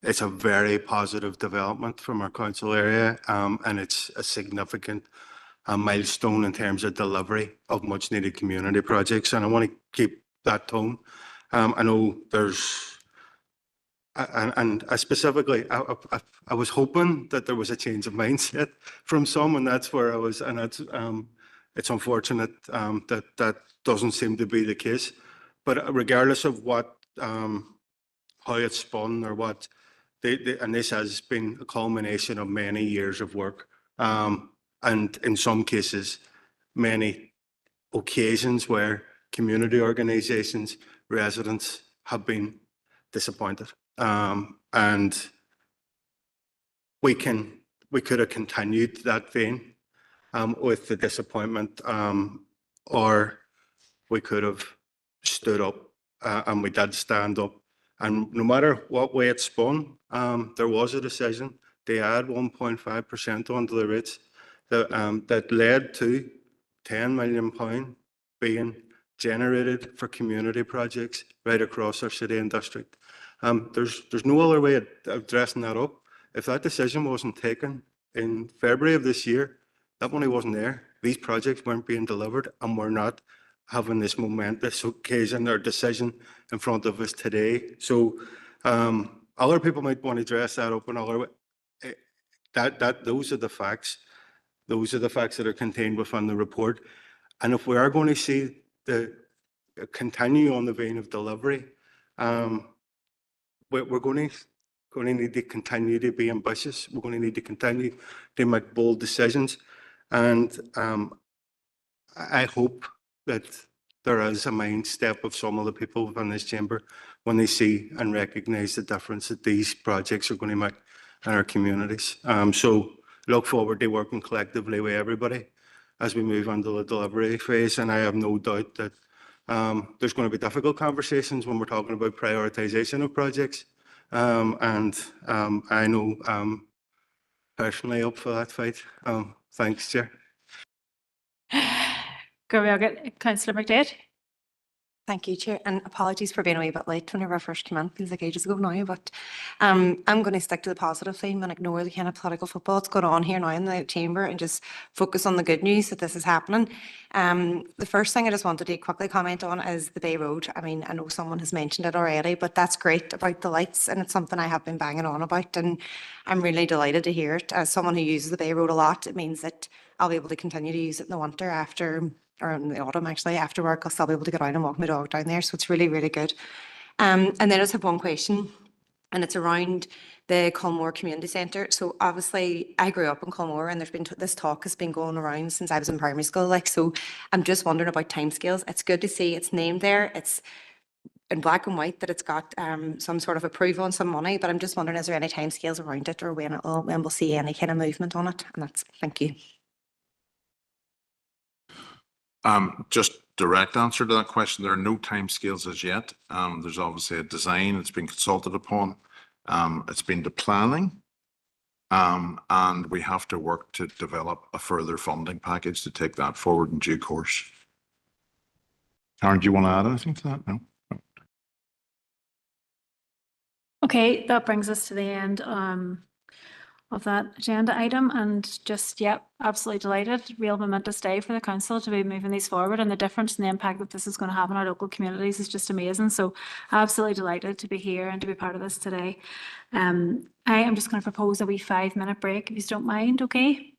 It's a very positive development from our council area, and it's a significant milestone in terms of delivery of much needed community projects. And I want to keep that tone. I know there's and I specifically, I was hoping that there was a change of mindset from some, and that's where I was, and it's unfortunate that doesn't seem to be the case. But regardless of what, how it's spun or what, and this has been a culmination of many years of work, and in some cases, many occasions where community organisations, residents have been disappointed. And we could have continued that vein with the disappointment, or we could have stood up and we did stand up. And no matter what way it spun, there was a decision to add 1.5% onto the rates that led to £10 million being generated for community projects right across our city and district. There's no other way of dressing that up. If that decision wasn't taken in February of this year, that money wasn't there. These projects weren't being delivered, and we're not having this momentous occasion or decision in front of us today. So other people might want to dress that up in other way. Those are the facts. Those are the facts that are contained within the report. And if we are going to see the continue on the vein of delivery, we're going to need to continue to be ambitious. We're going to need to continue to make bold decisions. And I hope that there is a mind step of some of the people within this chamber when they see and recognise the difference that these projects are going to make in our communities. So look forward to working collectively with everybody as we move into the delivery phase. And I have no doubt that there's going to be difficult conversations when we're talking about prioritisation of projects. And I know I'm personally up for that fight. Thanks, Chair. Councillor McDade. Thank you, Chair, and apologies for being a wee bit late whenever I first came in. Feels like ages ago now, but I'm going to stick to the positive theme and ignore the kind of political football that's going on here now in the chamber and just focus on the good news that this is happening. The first thing I just wanted to quickly comment on is the Bay Road. I mean, I know someone has mentioned it already, but that's great about the lights, and it's something I have been banging on about, and I'm really delighted to hear it. As someone who uses the Bay Road a lot, it means that I'll be able to continue to use it in the winter or in the autumn actually, after work. I'll still be able to get out and walk my dog down there. So it's really, really good. And then I just have one question, and it's around the Culmore Community Centre. So obviously I grew up in Culmore, and there's been this talk has been going around since I was in primary school. Like, so I'm just wondering about timescales. It's good to see it's named there. It's in black and white that it's got some sort of approval and some money, but I'm just wondering, is there any timescales around it, or when we'll see any kind of movement on it? And that's, thank you. Just direct answer to that question. There are no timescales as yet. There's obviously a design that's been consulted upon. It's been to planning. And we have to work to develop a further funding package to take that forward in due course. Karen, do you want to add anything to that? No? Okay, that brings us to the end of that agenda item, and just, yep, absolutely delighted. Real momentous day for the council to be moving these forward, and the difference and the impact that this is going to have on our local communities is just amazing. So absolutely delighted to be here and to be part of this today. I am just going to propose a wee 5-minute break, if you don't mind, okay?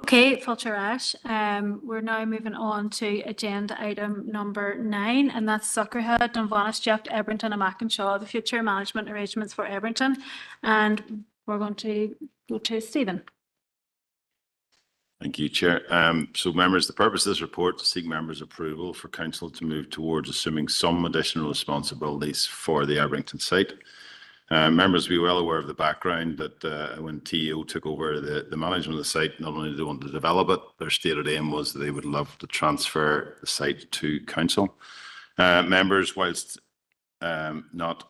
Okay, Fulcher Ash. We're now moving on to agenda item number 9, and that's Suckerhead, Dunvanishjacht, Ebrington and Mackenshaw, the future management arrangements for Ebrington. And we're going to go to Stephen. Thank you, Chair. So members, the purpose of this report is to seek members' approval for council to move towards assuming some additional responsibilities for the Ebrington site. Members will be well aware of the background that when TEO took over the management of the site, not only did they want to develop it, their stated aim was that they would love to transfer the site to council. Members, whilst not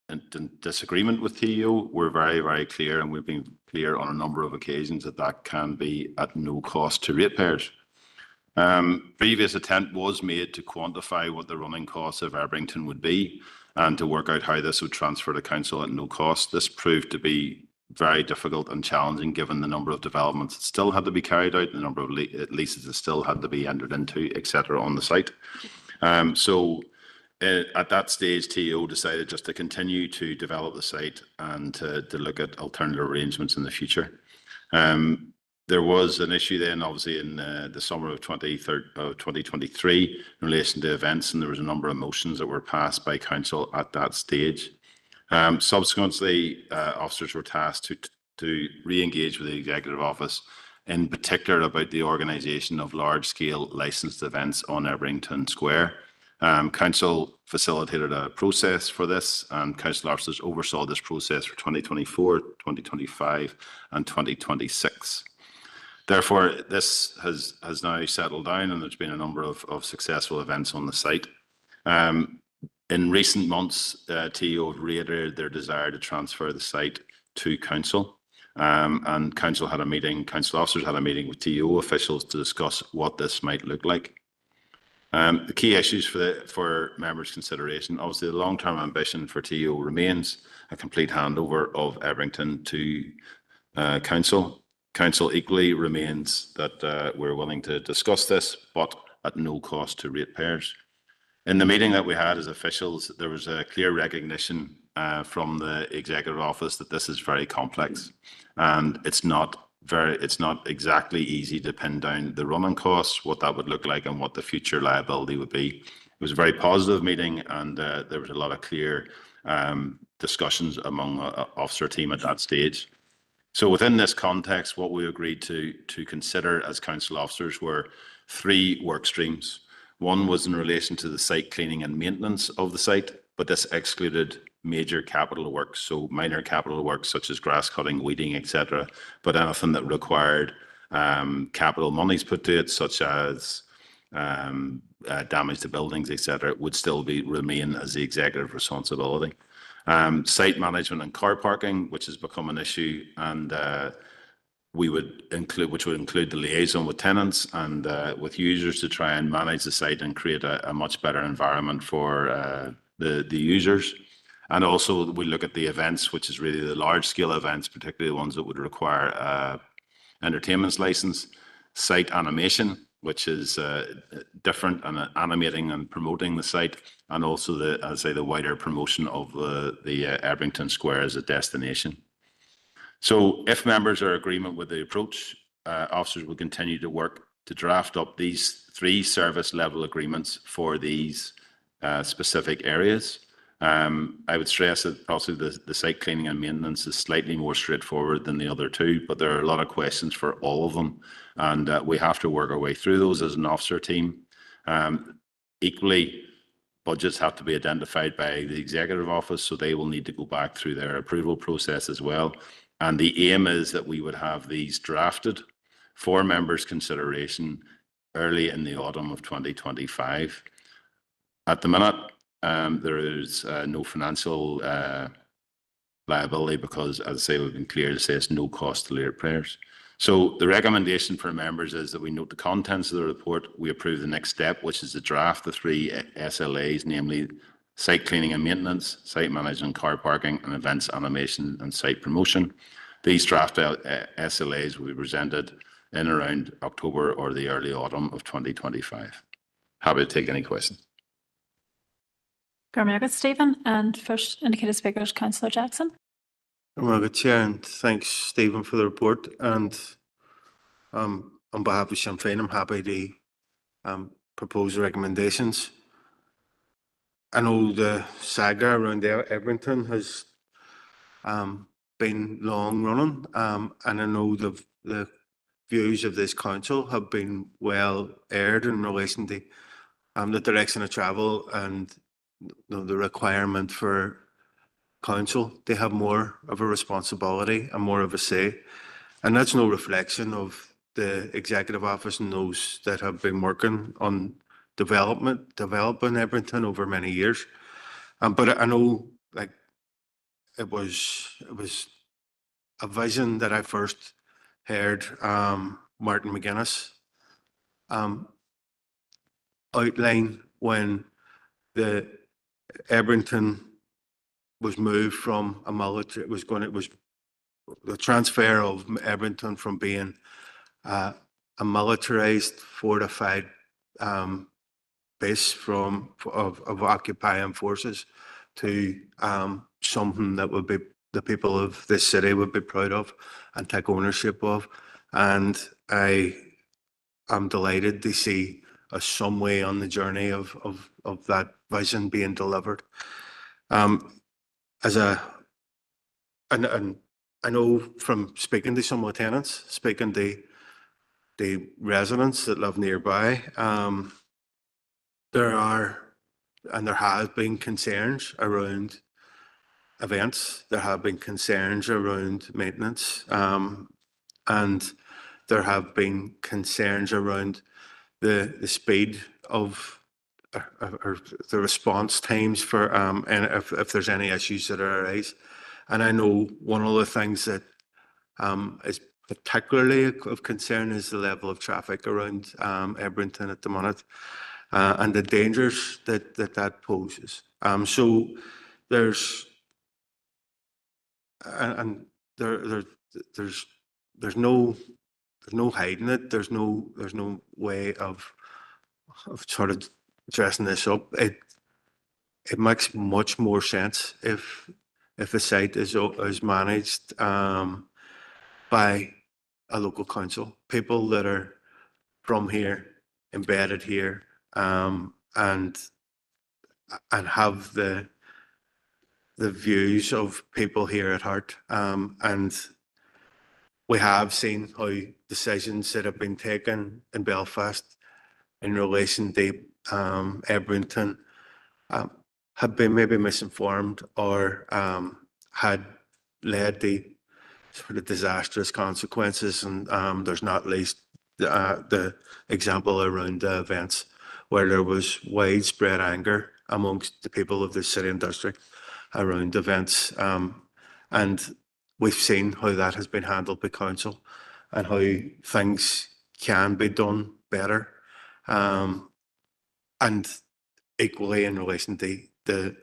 in disagreement with TEO, we're very, very clear, and we've been clear on a number of occasions that that can be at no cost to ratepayers. Previous attempt was made to quantify what the running costs of Ebrington would be and to work out how this would transfer to council at no cost. This proved to be very difficult and challenging given the number of developments that still had to be carried out, the number of leases that still had to be entered into, etc. on the site. At that stage, TEO decided just to continue to develop the site and to look at alternative arrangements in the future. There was an issue then, obviously, in the summer of 2023 in relation to events, and there was a number of motions that were passed by council at that stage. Subsequently, officers were tasked to re-engage with the Executive Office, in particular about the organisation of large-scale licensed events on Ebrington Square. Council facilitated a process for this, and council officers oversaw this process for 2024, 2025 and 2026. Therefore, this has now settled down, and there's been a number of successful events on the site. In recent months, TEO reiterated their desire to transfer the site to council, and council officers had a meeting with TEO officials to discuss what this might look like. The key issues for members' consideration, obviously the long-term ambition for TEO remains a complete handover of Ebrington to council. Council equally remains that we're willing to discuss this, but at no cost to ratepayers. In the meeting that we had as officials, there was a clear recognition from the Executive Office that this is very complex, and it's not exactly easy to pin down the running costs, what that would look like, and what the future liability would be. It was a very positive meeting, and there was a lot of clear discussions among the officer team at that stage. So within this context, what we agreed to consider as council officers were 3 work streams. One was in relation to the site cleaning and maintenance of the site, but this excluded major capital works, so minor capital works such as grass cutting, weeding, etc. But anything that required capital monies put to it, such as damage to buildings, etc., would still remain as the executive responsibility. Site management and car parking, which has become an issue, and which would include the liaison with tenants and with users to try and manage the site and create a much better environment for the users. And also we look at the events, which is really the large scale events, particularly the ones that would require entertainment's license, site animation, which is different and animating and promoting the site, and also the wider promotion of the Ebrington Square as a destination. So if members are in agreement with the approach, officers will continue to work to draft up these 3 service level agreements for these specific areas. I would stress that possibly the site cleaning and maintenance is slightly more straightforward than the other 2, but there are a lot of questions for all of them, and we have to work our way through those as an officer team. Equally, budgets have to be identified by the Executive Office, so they will need to go back through their approval process as well. And the aim is that we would have these drafted for members' consideration early in the autumn of 2025. At the minute, there is no financial liability because, as I say, we've been clear to say it's no cost to ratepayers. So the recommendation for members is that we note the contents of the report, we approve the next step, which is to draft the 3 SLAs, namely site cleaning and maintenance, site management, car parking, and events animation and site promotion. These draft SLAs will be presented in around October or the early autumn of 2025. Happy to take any questions. Garmarga, Stephen, and first indicated speaker is Councillor Jackson. Chair, and thanks, Stephen, for the report. And On behalf of Sinn Féin, I'm happy to propose the recommendations. I know the saga around Edmonton has been long running, and I know the views of this council have been well aired in relation to the direction of travel and the requirement for council to have more of a responsibility and more of a say. And that's no reflection of the executive office and those that have been working on developing Edmonton over many years. But I know, like, it was a vision that I first heard Martin McGuinness outline when the Edmonton was moved from a military. It was the transfer of Edmonton from being a militarized, fortified base of occupying forces to something that would be the people of this city would be proud of and take ownership of. And I am delighted to see us some way on the journey of that vision being delivered. And I know from speaking to some of the tenants, speaking to the residents that live nearby, there are and there have been concerns around events. There have been concerns around maintenance, and there have been concerns around the speed of or the response times for and if there's any issues that arise. And I know one of the things that is particularly of concern is the level of traffic around Edmonton at the minute, and the dangers that poses. So there's and there's no hiding it. There's no way of sort of dressing this up. It makes much more sense if the site is managed by a local council, people that are from here, embedded here, and have the views of people here at heart. And we have seen how decisions that have been taken in Belfast in relation to Edmonton have been maybe misinformed or had led to sort of disastrous consequences. And there's not least the example around the events where there was widespread anger amongst the people of the city and district around events. And we've seen how that has been handled by council and how things can be done better. And equally in relation to the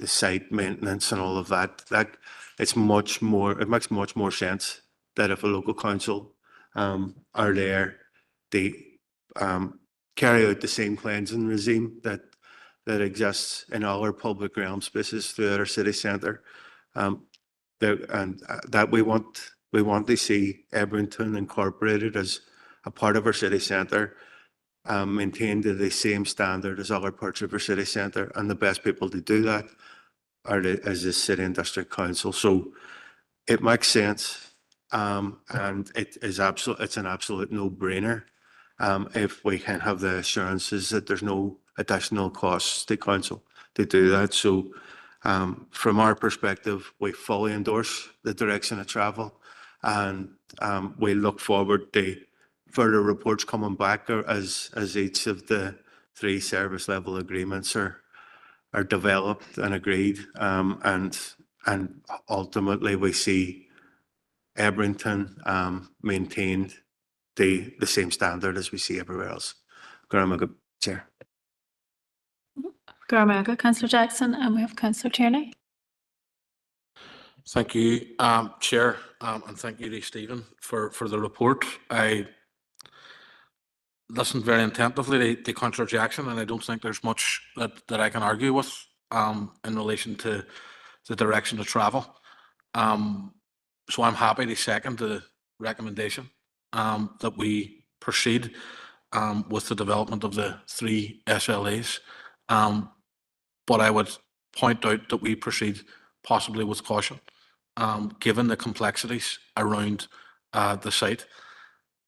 site maintenance and all of that, it makes much more sense that if a local council are there, they carry out the same cleansing regime that exists in all our public realm spaces throughout our city centre. That we want to see Edmonton incorporated as a part of our city centre, maintained to the same standard as other parts of our city centre, and the best people to do that is the city and district council. So it makes sense, and it's an absolute no-brainer if we can have the assurances that there's no additional costs to council to do that. So from our perspective, we fully endorse the direction of travel, and we look forward to further reports coming back as each of the 3 service level agreements are developed and agreed, and ultimately we see Edmonton maintained the same standard as we see everywhere else. Chair. Garamaga, Councillor Jackson, and we have Councillor Tierney. Thank you, Chair, and thank you to Stephen for the report. I listened very attentively to Councillor Jackson, and I don't think there's much that I can argue with in relation to the direction of travel. So I'm happy to second the recommendation that we proceed with the development of the 3 SLAs. But I would point out that we proceed possibly with caution, given the complexities around the site.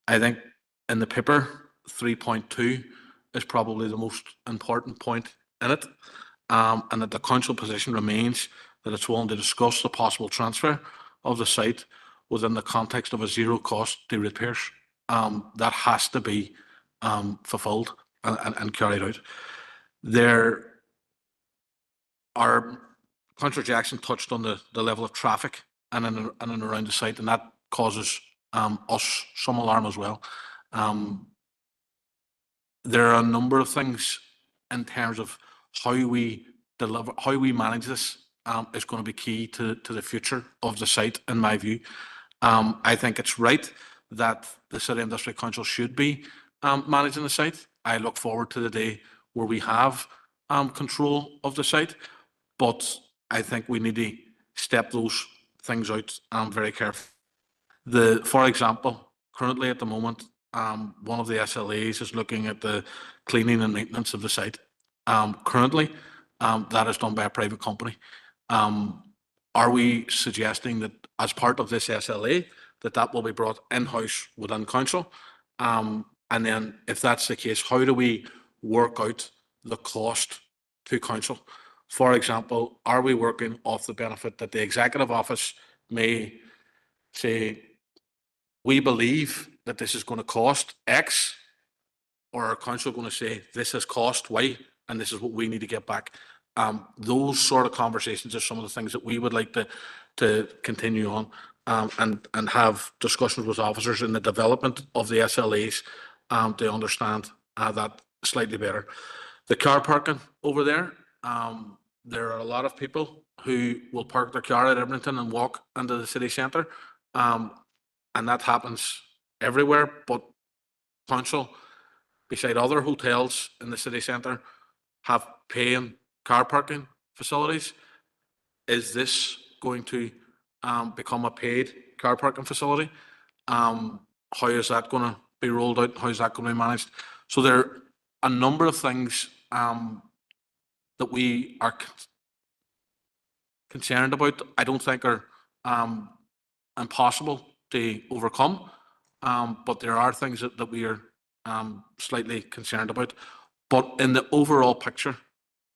I think in the paper, 3.2 is probably the most important point in it, and that the council position remains that it's willing to discuss the possible transfer of the site within the context of a zero cost to repairs. That has to be fulfilled and carried out. There are, Councillor Jackson touched on the level of traffic in and around the site, and that causes us some alarm as well. There are a number of things in terms of how we deliver, how we manage this is going to be key to the future of the site, in my view. I think it's right that the City and District Council should be managing the site. I look forward to the day where we have control of the site, but I think we need to step those things out very carefully. For example, currently at the moment, one of the SLAs is looking at the cleaning and maintenance of the site. Currently, that is done by a private company. Are we suggesting that as part of this SLA, that will be brought in-house within council? And then if that's the case, how do we work out the cost to council? For example, are we working off the benefit that the Executive Office may say, we believe that this is going to cost X, or our council going to say this has cost Y and this is what we need to get back? Those sort of conversations are some of the things that we would like to continue on and have discussions with officers in the development of the SLAs to understand that slightly better. The car parking over there, there are a lot of people who will park their car at Edmonton and walk into the city centre. And that happens everywhere, but council, beside other hotels in the city centre, have paying car parking facilities. Is this going to become a paid car parking facility? How is that going to be rolled out? How is that going to be managed? So there are a number of things that we are concerned about. I don't think are impossible to overcome, but there are things that we are slightly concerned about. But in the overall picture,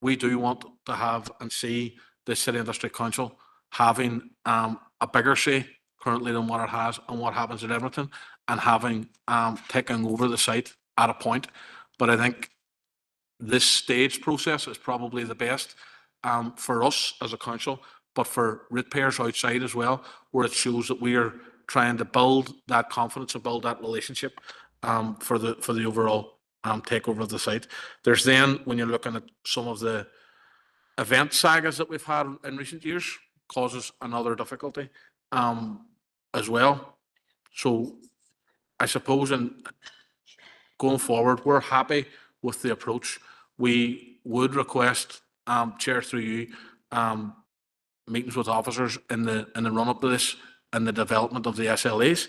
we do want to have and see the City and District Council having a bigger say currently than what it has on what happens in Edmonton, and having taken over the site at a point. But I think this stage process is probably the best for us as a council, but for ratepayers outside as well, where it shows that we are trying to build that confidence and build that relationship for the overall takeover of the site. There's then, when you're looking at some of the event sagas that we've had in recent years, causes another difficulty as well. So I suppose in going forward, we're happy with the approach. We would request, Chair, through you, meetings with officers in the run-up to this and the development of the SLAs.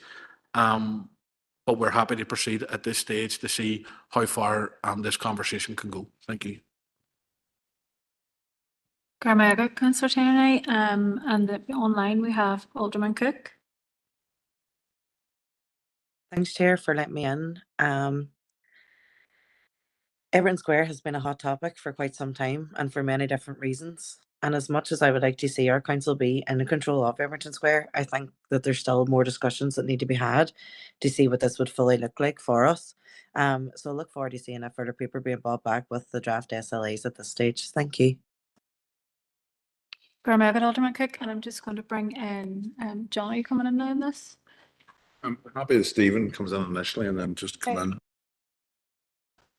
But we're happy to proceed at this stage to see how far this conversation can go. Thank you. Councillor Tierney, and online we have Alderman Cook. Thanks, Chair, for letting me in. Everton Square has been a hot topic for quite some time and for many different reasons. And as much as I would like to see our council be in control of Everton Square, I think that there's still more discussions that need to be had to see what this would fully look like for us. So I look forward to seeing a further paper being brought back with the draft SLAs at this stage. Thank you. Alderman Cook, and I'm just going to bring in John. Are you coming in now on this? I'm happy that Stephen comes in initially and then just come in.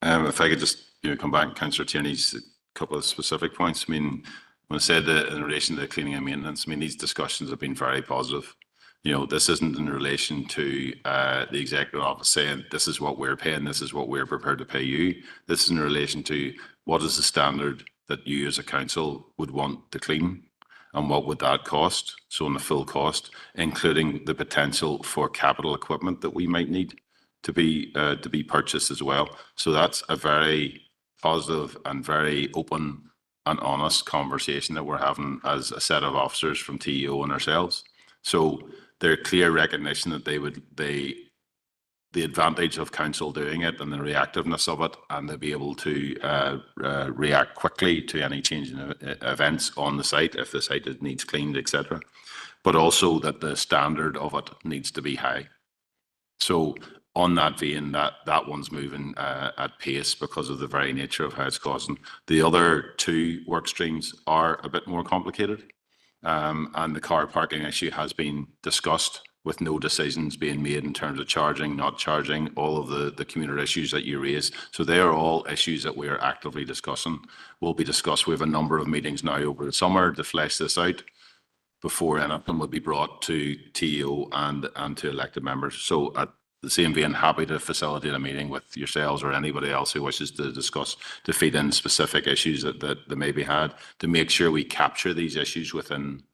If I could just come back, Councillor Tierney's couple of specific points. I mean, when I said that in relation to the cleaning and maintenance, I mean, these discussions have been very positive. This isn't in relation to the Executive Office saying this is what we're paying, this is what we're prepared to pay you. This is in relation to what is the standard that you as a council would want to clean. and what would that cost? So on the full cost, including the potential for capital equipment that we might need to be purchased as well. So that's a very positive and very open and honest conversation that we're having as a set of officers from TEO and ourselves. So their clear recognition that the advantage of council doing it and the reactiveness of it, and to be able to react quickly to any changing events on the site if the site needs cleaned, etc. But also that the standard of it needs to be high. So on that vein, that one's moving at pace because of the very nature of how it's causing. The other two work streams are a bit more complicated, and the car parking issue has been discussed with no decisions being made in terms of charging, not charging, all of the commuter issues that you raised. So they are all issues that we are actively discussing, will be discussed. We have a number of meetings now over the summer to flesh this out before anything will be brought to TEO and to elected members. So at the same vein, happy to facilitate a meeting with yourselves or anybody else who wishes to discuss, to feed in specific issues that may be had, to make sure we capture these issues within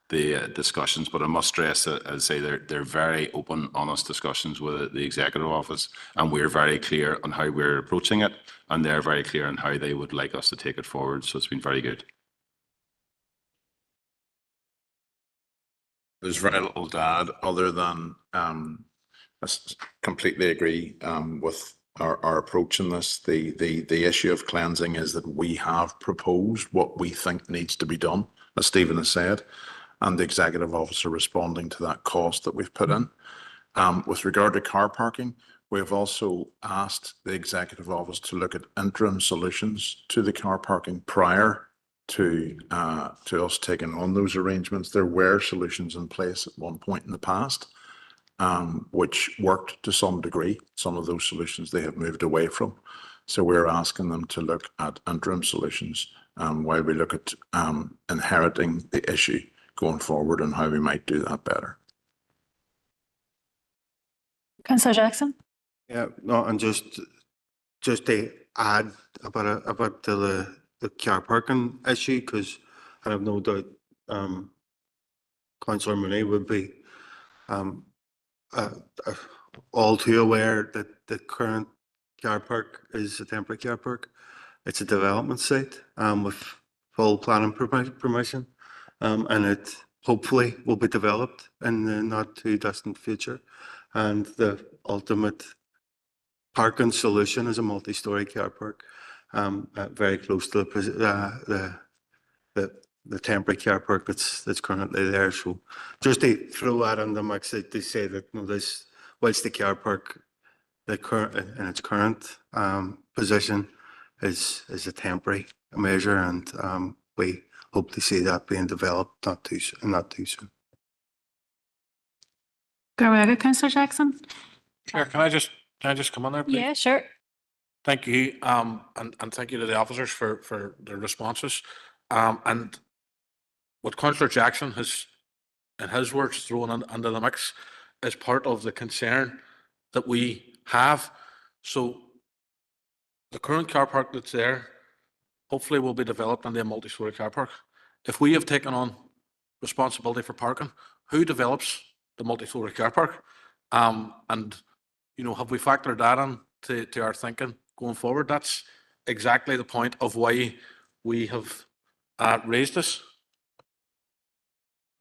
the discussions. But I must stress that, as I say, they're very open, honest discussions with the Executive Office, and we're very clear on how we're approaching it, and they're very clear on how they would like us to take it forward. So it's been very good. There's very little to add other than I completely agree with our approach in this. The issue of cleansing is that we have proposed what we think needs to be done, as Stephen has said, and the Executive Officer responding to that cost that we've put in. With regard to car parking, we have also asked the Executive Office to look at interim solutions to the car parking prior to us taking on those arrangements. There were solutions in place at one point in the past, which worked to some degree. Some of those solutions they have moved away from. So we're asking them to look at interim solutions while we look at inheriting the issue going forward and how we might do that better. Councillor Jackson? Yeah, no, and just to add about the car parking issue, because I have no doubt Councillor Mooney would be all too aware that the current car park is a temporary car park. It's a development site with full planning permission, and it hopefully will be developed in the not too distant future. And the ultimate parking solution is a multi-storey car park, very close to the temporary car park that's currently there. So just to throw that in the mix, they say that, you know, this, whilst the car park, the current in its current position is a temporary measure, and we hope to see that being developed not too soon. Councillor Jackson? Chair, can I just come on there, please? Yeah, sure. Thank you, and thank you to the officers for their responses. And what Councillor Jackson has, in his words, thrown under the mix is part of the concern that we have. So the current car park that's there hopefully will be developed into a multi-storey car park. If we have taken on responsibility for parking, who develops the multi-storey car park? And, you know, have we factored that in to our thinking going forward? That's exactly the point of why we have raised this.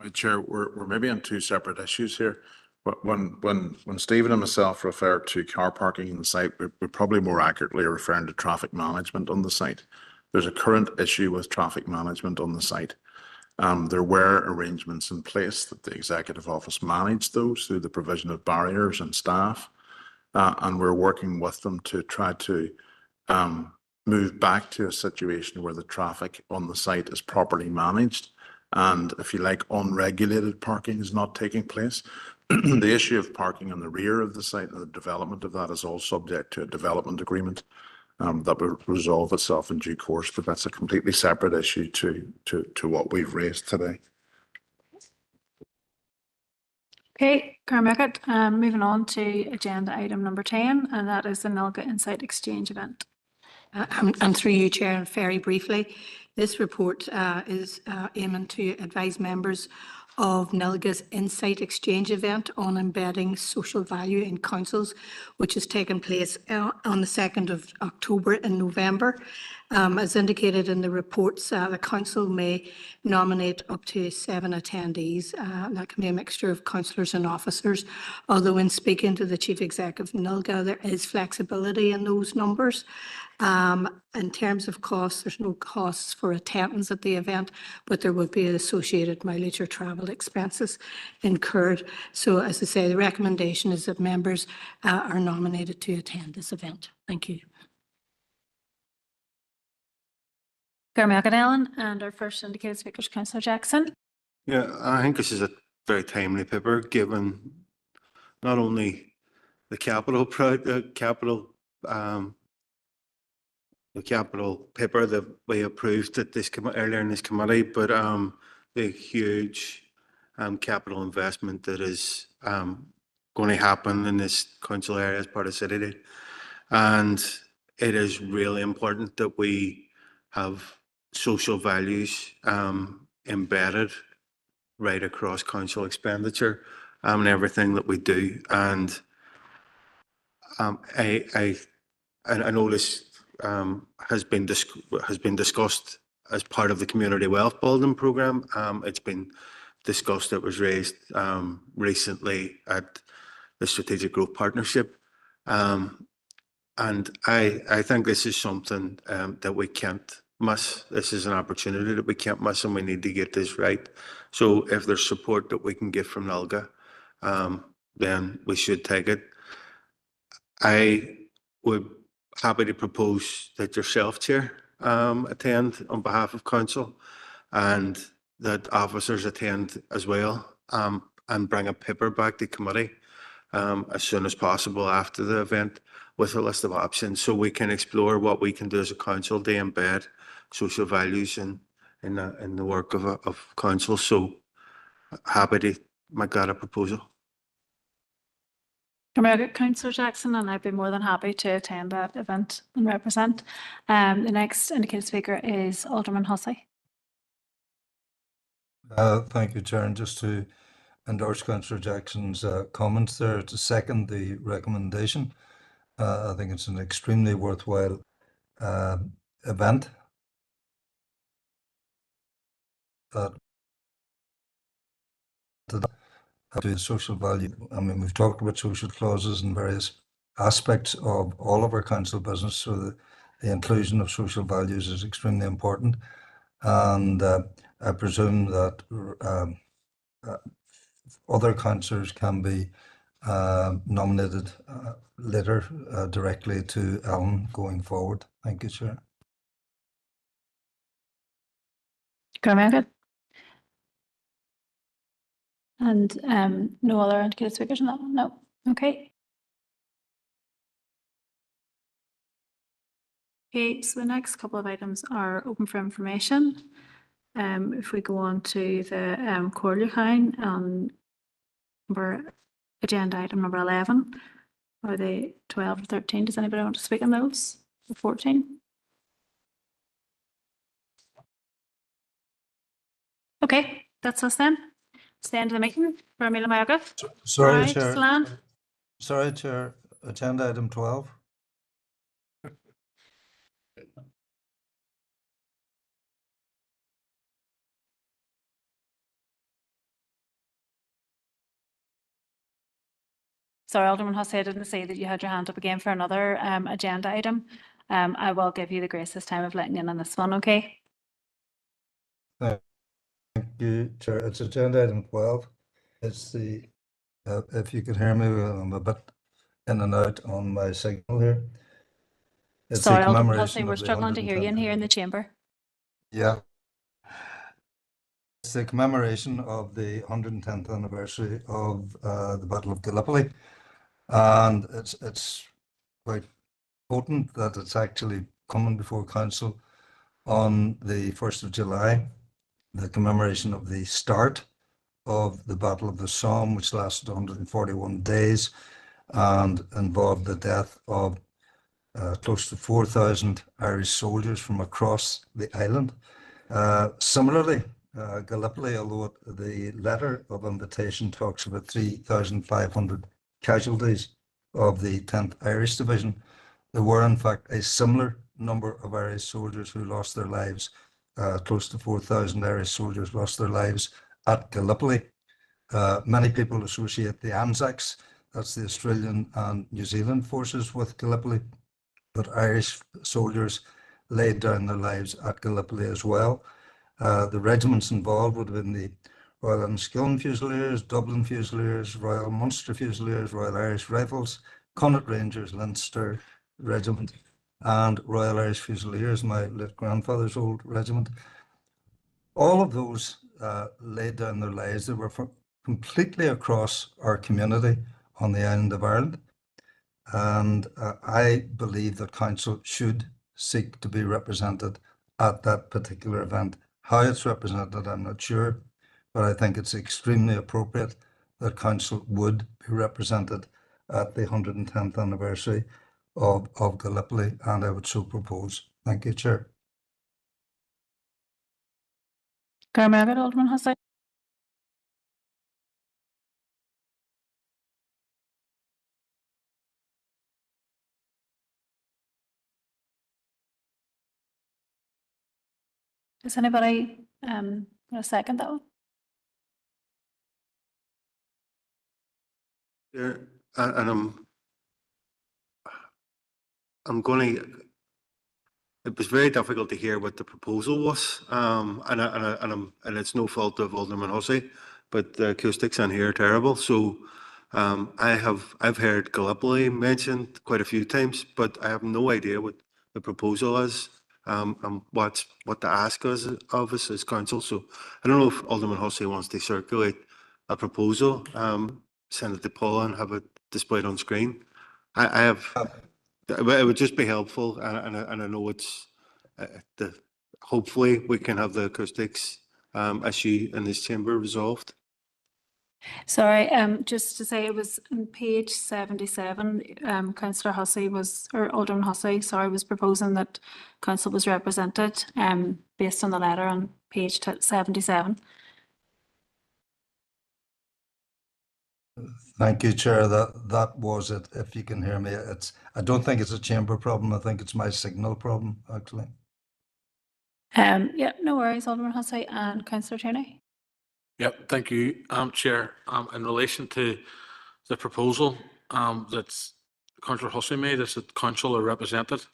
Right, Chair, we're maybe on two separate issues here. But when Stephen and myself refer to car parking on the site, we're probably more accurately referring to traffic management on the site. There's a current issue with traffic management on the site. There were arrangements in place that the Executive Office managed those through the provision of barriers and staff. And we're working with them to try to move back to a situation where the traffic on the site is properly managed. And if you like, unregulated parking is not taking place. The issue of parking on the rear of the site and the development of that is all subject to a development agreement that will resolve itself in due course, but that's a completely separate issue to what we've raised today. Okay, Carmichael, moving on to agenda item number 10, and that is the Nilga Insight Exchange event. And through you, Chair, and very briefly, this report is aiming to advise members of NILGA's Insight Exchange event on embedding social value in councils, which is taking place on the 2nd of October in November. As indicated in the reports, the council may nominate up to 7 attendees. That can be a mixture of councillors and officers. Although in speaking to the Chief Executive of NILGA, there is flexibility in those numbers. In terms of costs, there's no costs for attendance at the event, but there would be associated mileage or travel expenses incurred. So as I say, the recommendation is that members are nominated to attend this event. Thank you. Ellen, and our first indicated speaker is Councillor Jackson. Yeah, I think this is a very timely paper, given not only the capital paper that we approved at this earlier in this committee, but the huge capital investment that is going to happen in this council area as part of City. And it is really important that we have social values embedded right across council expenditure and everything that we do. And I know this has been discussed as part of the community wealth building program. It's been discussed. It was raised recently at the Strategic Growth Partnership. And I think this is something that we can't miss. This is an opportunity that we can't miss, and we need to get this right. So if there's support that we can get from NILGA, then we should take it. I would happy to propose that yourself, Chair, attend on behalf of Council, and that officers attend as well, and bring a paper back to committee as soon as possible after the event with a list of options, so we can explore what we can do as a council to embed social values in the work of council. So happy to make that a proposal. Councillor Jackson, and I'd be more than happy to attend that event and represent. The next indicated speaker is Alderman Hussey. Thank you, Chair. And just to endorse Councillor Jackson's comments there, to second the recommendation. I think it's an extremely worthwhile event. To social value. I mean, we've talked about social clauses and various aspects of all of our council business, so the inclusion of social values is extremely important. And I presume that other councillors can be nominated later directly to Ellen going forward. Thank you, Chair. And no other indicated speakers on that one? No. Okay. Okay, so the next couple of items are open for information. If we go on to the Corlew agenda item number 11, or the 12 or 13, does anybody want to speak on those? Or 14? Okay, that's us then. It's the end of the meeting. Sorry, Right, Chair. Slan. Sorry, Chair. Agenda item 12. Sorry, Alderman Hussey, I didn't say that you had your hand up again for another agenda item. I will give you the grace this time of letting you in on this one, okay? Thank you, Chair. It's agenda item 12. It's the, if you can hear me, I'm a bit in and out on my signal here. It's Sorry, the Alderman commemoration Hussey, we're of the struggling to hear you in 110th here in the chamber. Yeah. It's the commemoration of the 110th anniversary of the Battle of Gallipoli. And it's quite potent that it's actually coming before Council on the 1st of July, the commemoration of the start of the Battle of the Somme, which lasted 141 days and involved the death of close to 4,000 Irish soldiers from across the island. Similarly, Gallipoli, although the letter of invitation talks about 3,500 casualties of the 10th Irish Division, there were in fact a similar number of Irish soldiers who lost their lives. Close to 4,000 Irish soldiers lost their lives at Gallipoli. Many people associate the Anzacs, that's the Australian and New Zealand forces, with Gallipoli, but Irish soldiers laid down their lives at Gallipoli as well. The regiments involved would have been the Royal Enniskillen Fusiliers, Dublin Fusiliers, Royal Munster Fusiliers, Royal Irish Rifles, Connaught Rangers, Leinster Regiment, and Royal Irish Fusiliers, my late grandfather's old regiment. All of those laid down their lives. They were completely across our community on the island of Ireland. And I believe that council should seek to be represented at that particular event. How it's represented, I'm not sure, but I think it's extremely appropriate that council would be represented at the 110th anniversary of Gallipoli, and I would so propose. Thank you, Chair. Alderman Hussey. Does anybody want to second that one? Yeah, and I'm going to. It was very difficult to hear what the proposal was, and it's no fault of Alderman Hussey, but the acoustics in here are terrible. So I've heard Gallipoli mentioned quite a few times, but I have no idea what the proposal is, and what the ask is of us as council. So I don't know if Alderman Hussey wants to circulate a proposal, send it to Paula and have it displayed on screen. I have. It would just be helpful, and I know it's hopefully we can have the acoustics issue in this chamber resolved. Sorry, just to say it was on page 77, Councillor Hussey or Alderman Hussey, sorry, was proposing that council was represented based on the letter on page 77. Thank you, Chair. That was it. If you can hear me, I don't think it's a chamber problem. I think it's my signal problem, actually. Yeah, no worries, Alderman Hussey and Councillor Tierney. Yep, thank you, Chair. In relation to the proposal that Councillor Hussey made, is that council are represented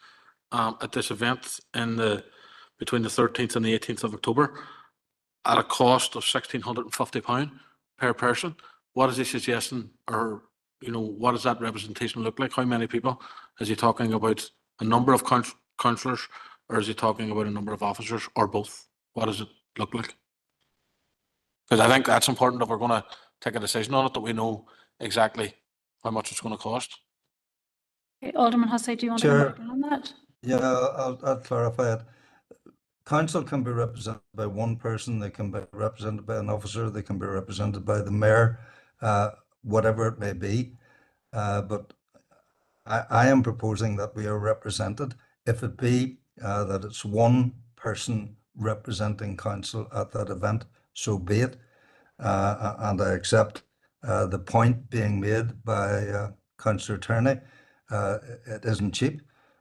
at this event between the 13th and the 18th of October at a cost of £1,650 per person. What is he suggesting, or what does that representation look like? How many people? Is he talking about a number of councillors, or is he talking about a number of officers, or both? What does it look like? Because I think that's important if we're going to take a decision on it, that we know exactly how much it's going to cost. Okay, Alderman Hussey, do you want to Chair, comment on that? Yeah, I'll clarify it. Council can be represented by one person, they can be represented by an officer, they can be represented by the mayor, whatever it may be. But I am proposing that we are represented. If it be that it's one person representing council at that event, so be it. And I accept the point being made by Councillor Tierney. It isn't cheap,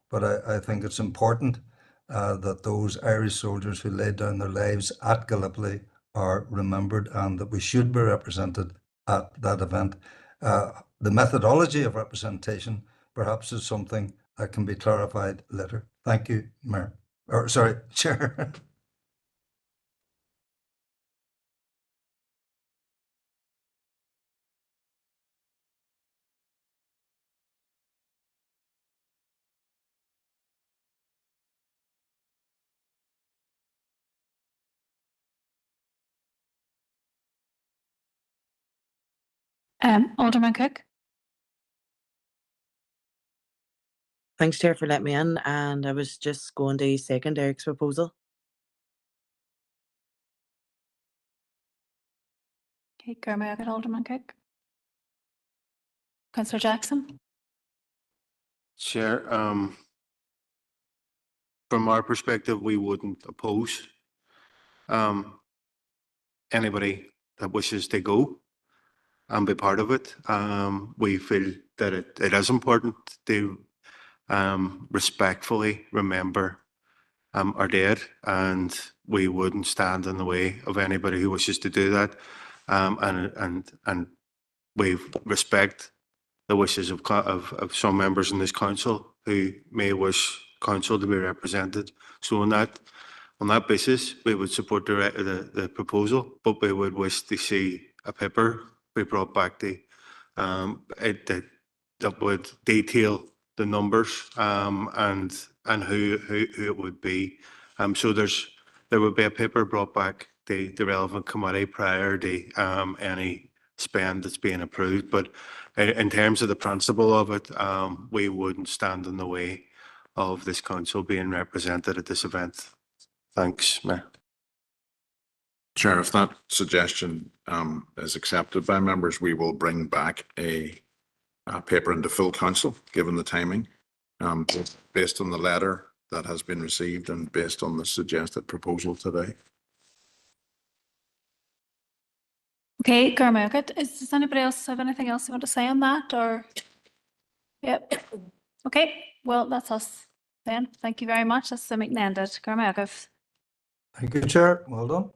but I think it's important that those Irish soldiers who laid down their lives at Gallipoli are remembered, and that we should be represented at that event. The methodology of representation perhaps is something that can be clarified later. Thank you, Mayor. Or sorry, Chair. Alderman Cook. Thanks, Chair, for letting me in, and I was just going to second Eric's proposal. Okay, Cormac, Alderman Cook. Councillor Jackson. Chair, from our perspective, we wouldn't oppose anybody that wishes to go and be part of it. We feel that it is important to respectfully remember our dead, and we wouldn't stand in the way of anybody who wishes to do that. And we respect the wishes of some members in this council who may wish council to be represented. So on that basis, we would support the proposal, but we would wish to see a paper be brought back to that would detail the numbers and who it would be. So there would be a paper brought back to the relevant committee prior to any spend that's being approved. But in terms of the principle of it, we wouldn't stand in the way of this council being represented at this event. Thanks, Mayor. Chair, if that suggestion is accepted by members, we will bring back a paper into full council, given the timing, based on the letter that has been received and based on the suggested proposal today. Okay, Carmagad, does anybody else have anything else you want to say on that, or? Yep. Okay, well, that's us then. Thank you very much. That's the meeting ended. Carmagad. Thank you, Chair. Well done.